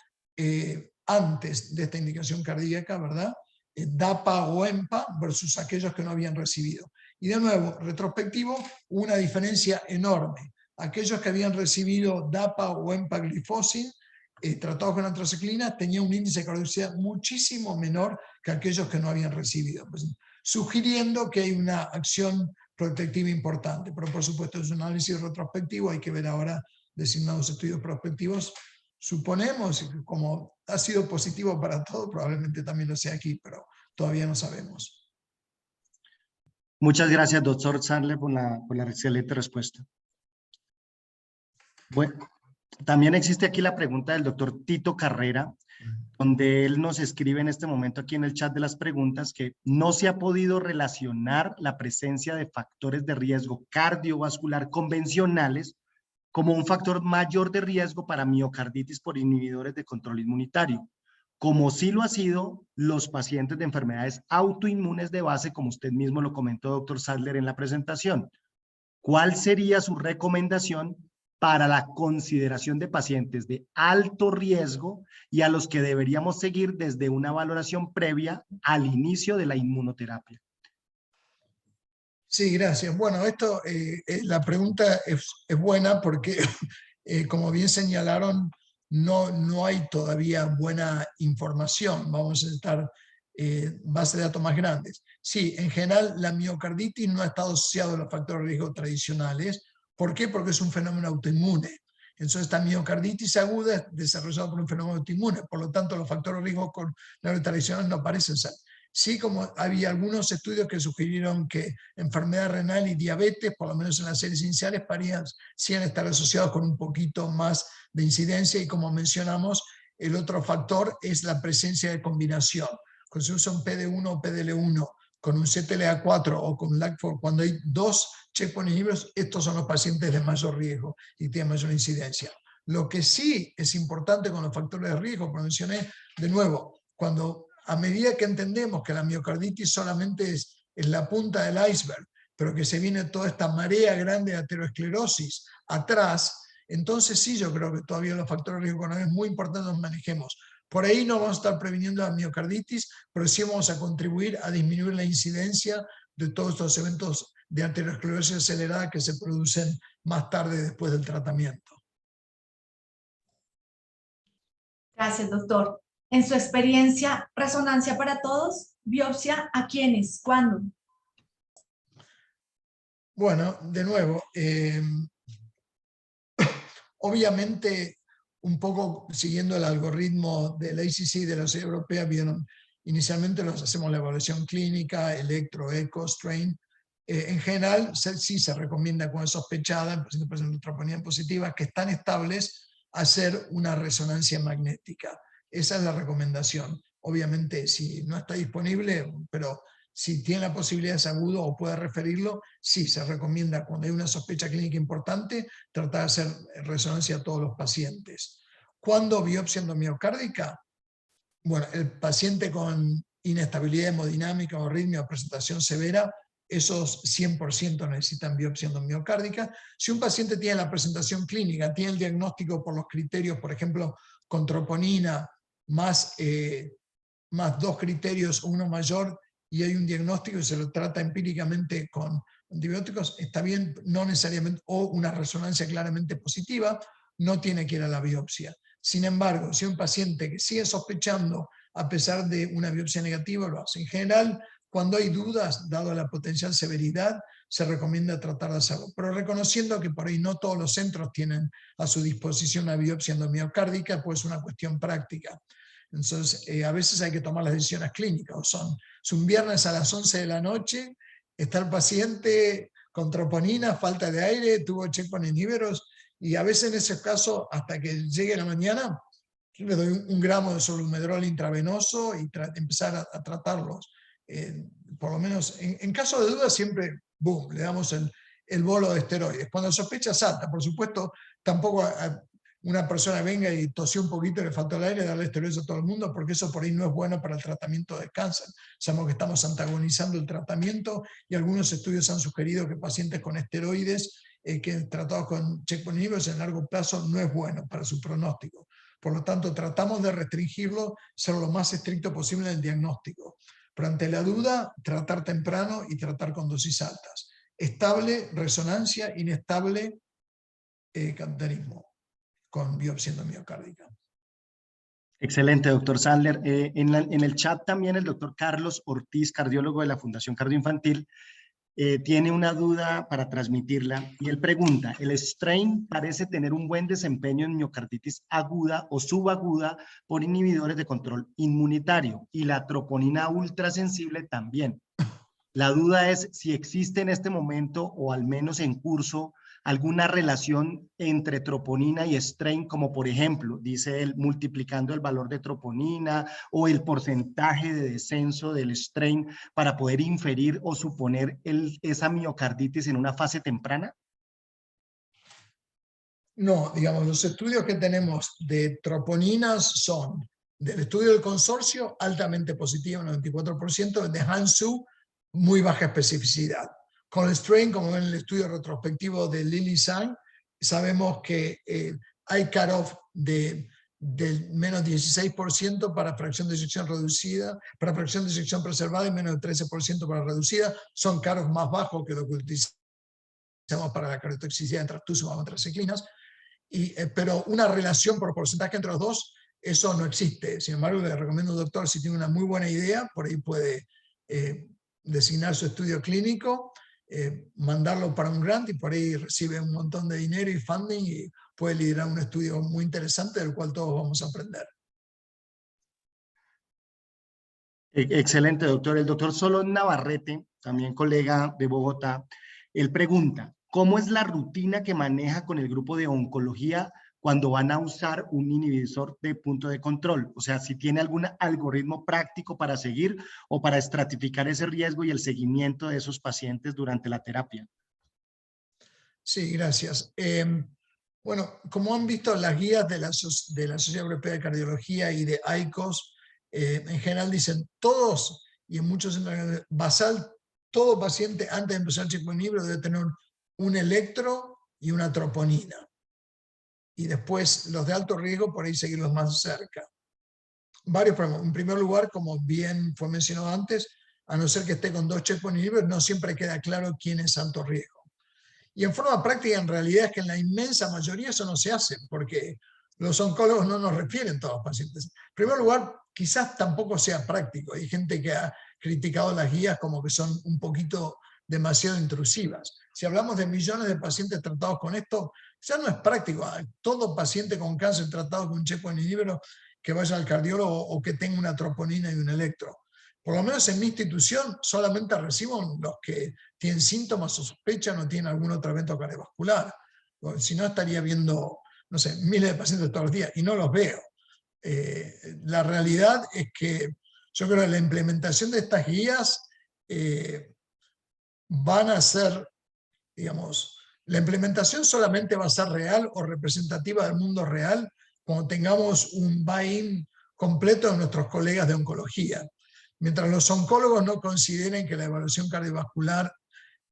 antes de esta indicación cardíaca, ¿verdad? DAPA o EMPA versus aquellos que no habían recibido. Y de nuevo, retrospectivo, una diferencia enorme. Aquellos que habían recibido DAPA o empagliflozin tratados con antraciclina tenían un índice de cardiotoxicidad muchísimo menor que aquellos que no habían recibido, pues, sugiriendo que hay una acción protectiva importante. Pero por supuesto es un análisis retrospectivo, hay que ver ahora designados estudios prospectivos. Suponemos que como ha sido positivo para todo, probablemente también lo sea aquí, pero todavía no sabemos. Muchas gracias, doctor Sandler, por la excelente respuesta. Bueno, también existe aquí la pregunta del doctor Tito Carrera, donde él nos escribe en este momento aquí en el chat de las preguntas que no se ha podido relacionar la presencia de factores de riesgo cardiovascular convencionales como un factor mayor de riesgo para miocarditis por inhibidores de control inmunitario, como sí lo ha sido los pacientes de enfermedades autoinmunes de base, como usted mismo lo comentó, doctor Sadler, en la presentación. ¿Cuál sería su recomendación para la consideración de pacientes de alto riesgo y a los que deberíamos seguir desde una valoración previa al inicio de la inmunoterapia? Sí, gracias. Bueno, la pregunta es buena porque, como bien señalaron, no hay todavía buena información. Vamos a necesitar bases de datos más grandes. Sí, en general la miocarditis no ha estado asociada a los factores de riesgo tradicionales. ¿Por qué? Porque es un fenómeno autoinmune. Entonces esta miocarditis aguda es desarrollada por un fenómeno autoinmune. Por lo tanto, los factores de riesgo con la tradicional no parecen ser. Sí, como había algunos estudios que sugirieron que enfermedad renal y diabetes, por lo menos en las series iniciales, parecían estar asociados con un poquito más de incidencia, y como mencionamos, el otro factor es la presencia de combinación. Cuando se usa un PD1 o PDL1 con un CTLA4 o con un LAG4, cuando hay dos checkpoint inhibitors, estos son los pacientes de mayor riesgo y tienen mayor incidencia. Lo que sí es importante con los factores de riesgo, como mencioné, de nuevo, a medida que entendemos que la miocarditis solamente es la punta del iceberg, pero que se viene toda esta marea grande de aterosclerosis atrás, entonces sí, yo creo que todavía los factores de riesgo es muy importante que los manejemos. Por ahí no vamos a estar previniendo la miocarditis, pero sí vamos a contribuir a disminuir la incidencia de todos estos eventos de aterosclerosis acelerada que se producen más tarde después del tratamiento. Gracias, doctor. En su experiencia, ¿resonancia para todos? ¿Biopsia a quiénes? ¿Cuándo? Bueno, de nuevo, obviamente un poco siguiendo el algoritmo de la ACC de la Sociedad Europea, vieron, inicialmente hacemos la evaluación clínica, electro, eco, strain. En general, sí se recomienda cuando es sospechada, en pacientes con troponina positiva, que están estables, hacer una resonancia magnética. Esa es la recomendación. Obviamente, si no está disponible, pero si tiene la posibilidad, es agudo o puede referirlo, sí se recomienda cuando hay una sospecha clínica importante, tratar de hacer resonancia a todos los pacientes. ¿Cuándo biopsia endomiocárdica? Bueno, el paciente con inestabilidad hemodinámica o arritmia o presentación severa, esos 100% necesitan biopsia endomiocárdica. Si un paciente tiene la presentación clínica, tiene el diagnóstico por los criterios, por ejemplo, con troponina, más 2 criterios, uno mayor, y hay un diagnóstico y se lo trata empíricamente con antibióticos, está bien, no necesariamente, o una resonancia claramente positiva, no tiene que ir a la biopsia. Sin embargo, si un paciente que sigue sospechando a pesar de una biopsia negativa, lo hace. En general, Cuando hay dudas, dado la potencial severidad, se recomienda tratar de hacerlo, pero reconociendo que por ahí no todos los centros tienen a su disposición una biopsia endomiocárdica, pues es una cuestión práctica. Entonces, a veces hay que tomar las decisiones clínicas. Es un viernes a las 11 de la noche, está el paciente con troponina, falta de aire, tuvo checkpoint inhibitors, y a veces en ese caso, hasta que llegue la mañana, le doy un gramo de solumedrol intravenoso y empezar a tratarlos. Por lo menos, en caso de duda, siempre, boom, le damos el bolo de esteroides. Cuando la sospecha es alta, por supuesto, tampoco una persona venga y tosió un poquito y le faltó el aire, darle esteroides a todo el mundo, porque eso por ahí no es bueno para el tratamiento de cáncer. Sabemos que estamos antagonizando el tratamiento y algunos estudios han sugerido que pacientes con esteroides que tratados con checkpoint inhibitors en largo plazo no es bueno para su pronóstico. Por lo tanto, tratamos de restringirlo, ser lo más estricto posible en el diagnóstico. Pero ante la duda, tratar temprano y tratar con dosis altas. Estable, resonancia, inestable, cateterismo con biopsia endomiocárdica. Excelente, doctor Sandler. En el chat también el doctor Carlos Ortiz, cardiólogo de la Fundación Cardioinfantil, tiene una duda para transmitirla y él pregunta, el strain parece tener un buen desempeño en miocarditis aguda o subaguda por inhibidores de control inmunitario y la troponina ultrasensible también. La duda es si existe en este momento o al menos en curso alguna relación entre troponina y strain, como por ejemplo, dice él, multiplicando el valor de troponina o el porcentaje de descenso del strain para poder inferir o suponer esa miocarditis en una fase temprana? No, digamos, los estudios que tenemos de troponinas son del estudio del consorcio, altamente positivo, 94%, de Hansu, muy baja especificidad. Con el strain, como ven en el estudio retrospectivo de Lili Sang, sabemos que hay cutoff del menos 16% para fracción de eyección reducida, para fracción de eyección preservada y menos del 13% para reducida. Son cutoffs más bajos que lo que utilizamos para la cardiotoxicidad en trastuzumab o antraciclinas. Pero una relación por porcentaje entre los dos, eso no existe. Sin embargo, le recomiendo al doctor, si tiene una muy buena idea, por ahí puede designar su estudio clínico, mandarlo para un grant y por ahí recibe un montón de dinero y funding y puede liderar un estudio muy interesante del cual todos vamos a aprender. Excelente, doctor. El doctor Solón Navarrete, también colega de Bogotá, él pregunta, ¿cómo es la rutina que maneja con el grupo de oncología cuando van a usar un inhibidor de punto de control? O sea, si tiene algún algoritmo práctico para seguir o para estratificar ese riesgo y el seguimiento de esos pacientes durante la terapia. Sí, gracias. Bueno, como han visto las guías de la Sociedad Europea de Cardiología y de ICOS, en general dicen todos, y en muchos centros basal, todo paciente antes de empezar el checkpoint inhibitor debe tener un electro y una troponina. Y después los de alto riesgo, por ahí seguirlos más cerca. Varios problemas. En primer lugar, como bien fue mencionado antes, a no ser que esté con 2 checkpoint inhibitors, no siempre queda claro quién es alto riesgo. Y en forma práctica, en realidad es que en la inmensa mayoría eso no se hace, porque los oncólogos no nos refieren todos los pacientes. En primer lugar, quizás tampoco sea práctico. Hay gente que ha criticado las guías como que son un poquito demasiado intrusivas. Si hablamos de millones de pacientes tratados con esto, ya no es práctico. Todo paciente con cáncer tratado con un checkpoint inhibitor que vaya al cardiólogo o que tenga una troponina y un electro. Por lo menos en mi institución solamente recibo los que tienen síntomas o sospechan o tienen algún otro evento cardiovascular. Si no, estaría viendo, no sé, miles de pacientes todos los días y no los veo. La realidad es que yo creo que la implementación de estas guías van a ser, digamos, la implementación solamente va a ser real o representativa del mundo real cuando tengamos un buy-in completo de nuestros colegas de oncología. Mientras los oncólogos no consideren que la evaluación cardiovascular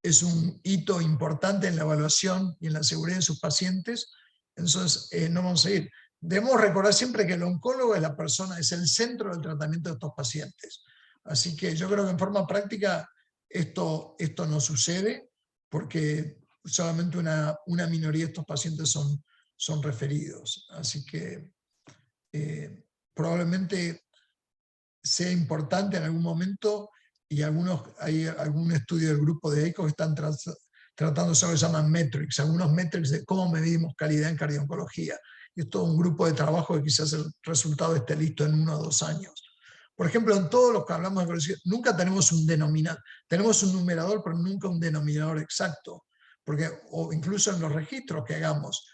es un hito importante en la evaluación y en la seguridad de sus pacientes, entonces no vamos a ir. Debemos recordar siempre que el oncólogo es la persona, es el centro del tratamiento de estos pacientes. Así que yo creo que en forma práctica esto no sucede porque solamente una minoría de estos pacientes son referidos. Así que probablemente sea importante en algún momento y hay algún estudio del grupo de EICO que están tratando sobre lo que se llaman metrics, algunos metrics de cómo medimos calidad en cardio-oncología. Y es todo un grupo de trabajo que quizás el resultado esté listo en 1 o 2 años. Por ejemplo, en todos los que hablamos de oncología, nunca tenemos un denominador. Tenemos un numerador, pero nunca un denominador exacto. Porque, o incluso en los registros que hagamos,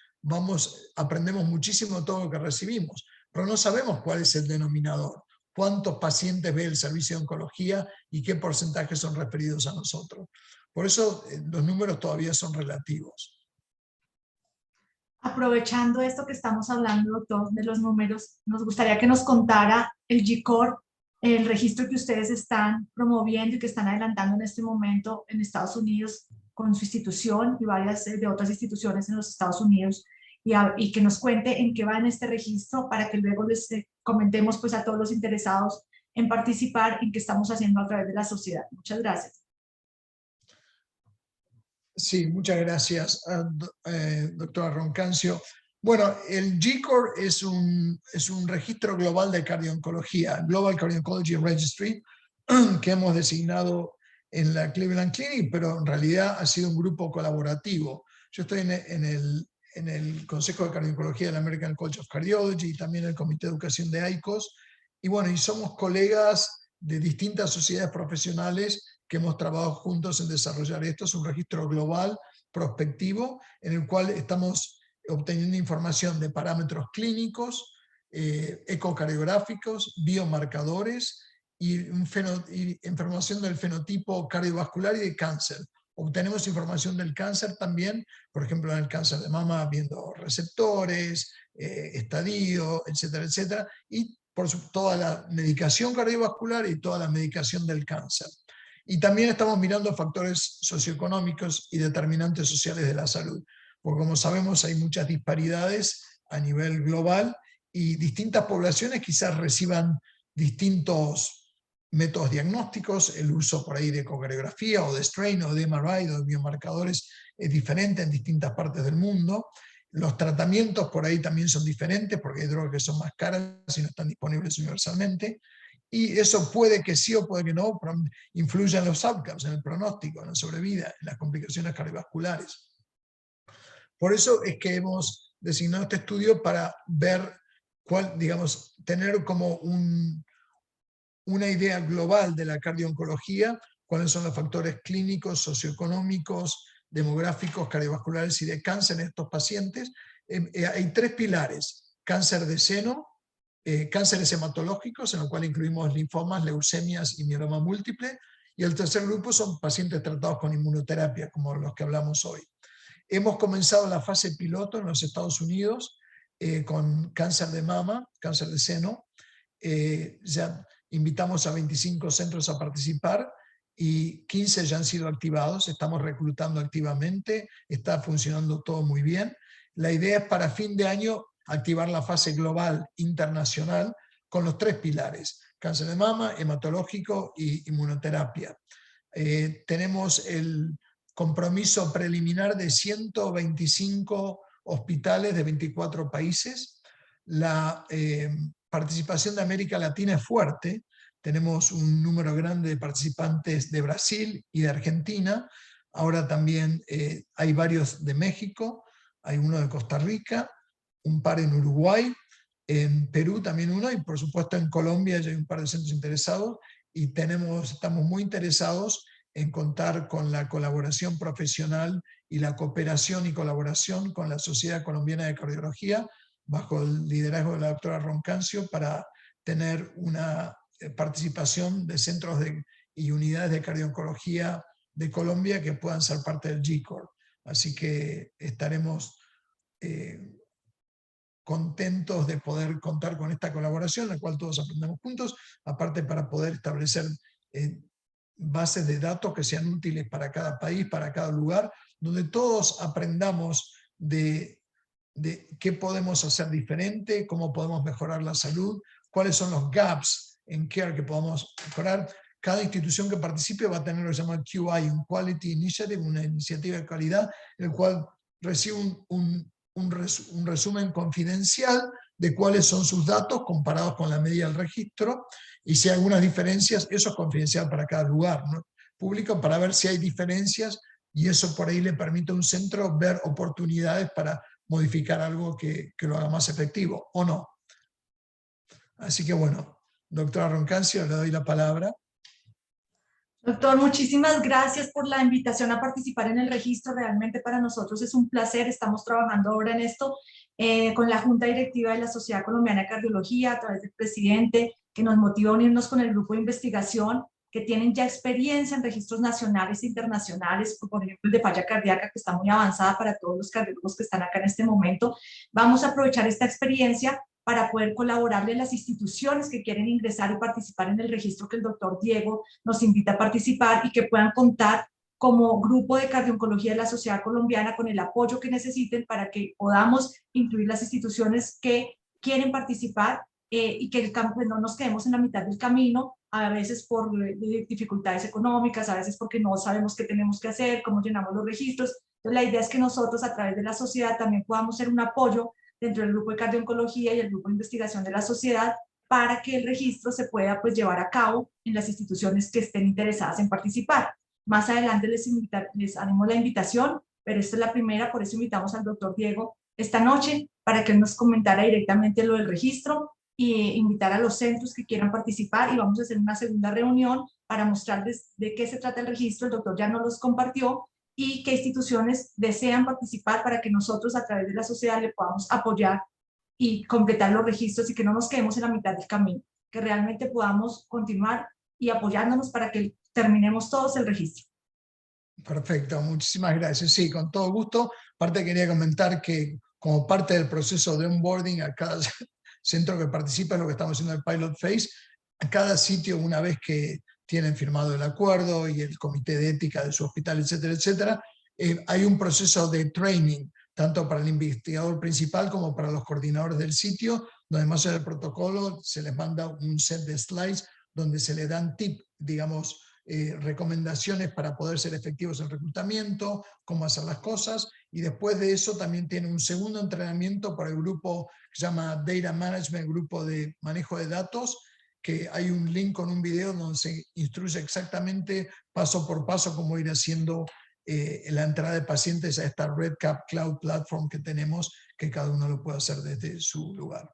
aprendemos muchísimo de todo lo que recibimos, pero no sabemos cuál es el denominador, cuántos pacientes ve el servicio de oncología y qué porcentajes son referidos a nosotros. Por eso los números todavía son relativos. Aprovechando esto que estamos hablando, doctor, de los números, nos gustaría que nos contara el G-Corp, el registro que ustedes están promoviendo y que están adelantando en este momento en Estados Unidos con su institución y varias de otras instituciones en los Estados Unidos, y que nos cuente en qué va en este registro para que luego les comentemos pues a todos los interesados en participar en qué estamos haciendo a través de la sociedad. Muchas gracias. Sí, muchas gracias, doctora Roncancio. Bueno, el G-Corp es un registro global de cardio-oncología, Global Cardio-Oncology Registry, que hemos designado en la Cleveland Clinic, pero en realidad ha sido un grupo colaborativo. Yo estoy en el Consejo de Cardio-Oncología de la American College of Cardiology y también el Comité de Educación de AICOS. Y bueno, y somos colegas de distintas sociedades profesionales que hemos trabajado juntos en desarrollar esto. Es un registro global prospectivo en el cual estamos obteniendo información de parámetros clínicos, ecocardiográficos, biomarcadores y información del fenotipo cardiovascular y de cáncer. Obtenemos información del cáncer también, por ejemplo en el cáncer de mama viendo receptores, estadio, etcétera, etcétera, y por toda la medicación cardiovascular y toda la medicación del cáncer. Y también estamos mirando factores socioeconómicos y determinantes sociales de la salud, porque como sabemos hay muchas disparidades a nivel global y distintas poblaciones quizás reciban distintos métodos diagnósticos, el uso por ahí de ecocardiografía o de strain o de MRI o de biomarcadores es diferente en distintas partes del mundo. Los tratamientos por ahí también son diferentes porque hay drogas que son más caras y no están disponibles universalmente. Y eso puede que sí o puede que no, pero influye en los outcomes, en el pronóstico, en la sobrevida, en las complicaciones cardiovasculares. Por eso es que hemos designado este estudio para ver digamos, tener como una idea global de la cardio-oncología, cuáles son los factores clínicos, socioeconómicos, demográficos, cardiovasculares y de cáncer en estos pacientes. Hay 3 pilares: cáncer de seno, cánceres hematológicos, en el cual incluimos linfomas, leucemias y mieloma múltiple, y el tercer grupo son pacientes tratados con inmunoterapia, como los que hablamos hoy. Hemos comenzado la fase piloto en los Estados Unidos con cáncer de mama, cáncer de seno. Ya invitamos a 25 centros a participar y 15 ya han sido activados. Estamos reclutando activamente, está funcionando todo muy bien. La idea es para fin de año activar la fase global internacional con los 3 pilares: cáncer de mama, hematológico y inmunoterapia. Tenemos el compromiso preliminar de 125 hospitales de 24 países. La participación de América Latina es fuerte. Tenemos un número grande de participantes de Brasil y de Argentina. Ahora también hay varios de México, hay uno de Costa Rica, un par en Uruguay, en Perú también uno, y por supuesto en Colombia ya hay un par de centros interesados, y estamos muy interesados en contar con la colaboración profesional y la cooperación y colaboración con la Sociedad Colombiana de Cardiología, bajo el liderazgo de la doctora Roncancio, para tener una participación de centros y unidades de cardio-oncología de Colombia que puedan ser parte del G-Corp. Así que estaremos contentos de poder contar con esta colaboración, en la cual todos aprendemos juntos, aparte para poder establecer bases de datos que sean útiles para cada país, para cada lugar, donde todos aprendamos de qué podemos hacer diferente, cómo podemos mejorar la salud, cuáles son los gaps en care que podemos mejorar. Cada institución que participe va a tener lo que se llama QI, un Quality Initiative, una iniciativa de calidad, en el cual recibe un resumen confidencial de cuáles son sus datos comparados con la media del registro, y si hay algunas diferencias, eso es confidencial para cada lugar, ¿no? Público, para ver si hay diferencias, y eso por ahí le permite a un centro ver oportunidades para modificar algo que lo haga más efectivo, o no. Así que bueno, doctora Roncancio, le doy la palabra. Doctor, muchísimas gracias por la invitación a participar en el registro. Realmente para nosotros es un placer. Estamos trabajando ahora en esto con la Junta Directiva de la Sociedad Colombiana de Cardiología, a través del presidente, que nos motiva a unirnos con el grupo de investigación, que tienen ya experiencia en registros nacionales e internacionales, por ejemplo el de falla cardíaca, que está muy avanzada para todos los cardiólogos que están acá en este momento. Vamos a aprovechar esta experiencia para poder colaborarle a las instituciones que quieren ingresar y participar en el registro que el doctor Diego nos invita a participar, y que puedan contar como grupo de cardio-oncología de la Sociedad Colombiana con el apoyo que necesiten para que podamos incluir las instituciones que quieren participar y que no nos quedemos en la mitad del camino, a veces por dificultades económicas, a veces porque no sabemos qué tenemos que hacer, cómo llenamos los registros. Entonces la idea es que nosotros a través de la sociedad también podamos ser un apoyo dentro del grupo de cardio-oncología y el grupo de investigación de la sociedad, para que el registro se pueda llevar a cabo en las instituciones que estén interesadas en participar. Más adelante les haremos la invitación, pero esta es la primera, por eso invitamos al doctor Diego esta noche, para que él nos comentara directamente lo del registro, y invitar a los centros que quieran participar, y vamos a hacer una segunda reunión para mostrarles de qué se trata el registro. El doctor ya nos los compartió, y qué instituciones desean participar, para que nosotros a través de la sociedad le podamos apoyar y completar los registros, y que no nos quedemos en la mitad del camino, que realmente podamos continuar y apoyándonos para que terminemos todos el registro. Perfecto, muchísimas gracias. Sí, con todo gusto. Aparte quería comentar que como parte del proceso de onboarding a cada centro que participa, lo que estamos haciendo en el Pilot Phase, a cada sitio, una vez que tienen firmado el acuerdo y el comité de ética de su hospital, etcétera, etcétera, hay un proceso de training, tanto para el investigador principal como para los coordinadores del sitio, donde más allá del protocolo se les manda un set de slides donde se les dan tips, digamos, recomendaciones para poder ser efectivos en reclutamiento, cómo hacer las cosas, y después de eso también tiene un segundo entrenamiento para el grupo que se llama Data Management, grupo de manejo de datos, que hay un link con un video donde se instruye exactamente paso por paso cómo ir haciendo la entrada de pacientes a esta REDCap Cloud Platform que tenemos, que cada uno lo puede hacer desde su lugar.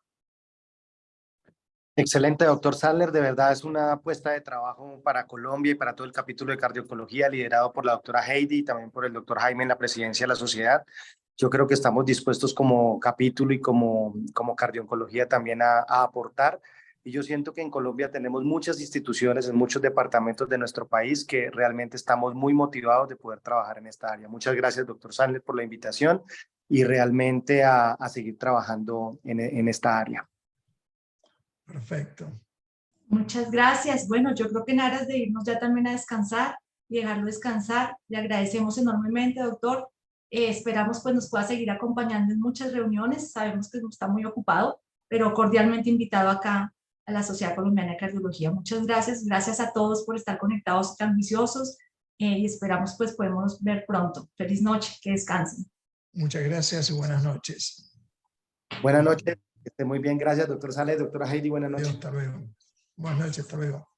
Excelente, doctor Sadler. De verdad es una apuesta de trabajo para Colombia y para todo el capítulo de cardio-oncología, liderado por la doctora Heidi y también por el doctor Jaime en la presidencia de la sociedad. Yo creo que estamos dispuestos como capítulo y como cardio-oncología también a aportar. Y yo siento que en Colombia tenemos muchas instituciones en muchos departamentos de nuestro país que realmente estamos muy motivados de poder trabajar en esta área. Muchas gracias, doctor Sadler, por la invitación, y realmente a seguir trabajando en esta área. Perfecto. Muchas gracias. Bueno, yo creo que en aras de irnos ya también a descansar y dejarlo descansar, le agradecemos enormemente, doctor. Esperamos pues nos pueda seguir acompañando en muchas reuniones. Sabemos que está muy ocupado, pero cordialmente invitado acá a la Sociedad Colombiana de Cardiología. Muchas gracias. Gracias a todos por estar conectados tan viciosos, y esperamos pues podemos ver pronto. Feliz noche, que descansen. Muchas gracias y buenas noches. Buenas noches, que esté muy bien. Gracias, doctor Sadler, doctora Heidi. Buenas noches. Adiós, hasta luego. Buenas noches, hasta luego.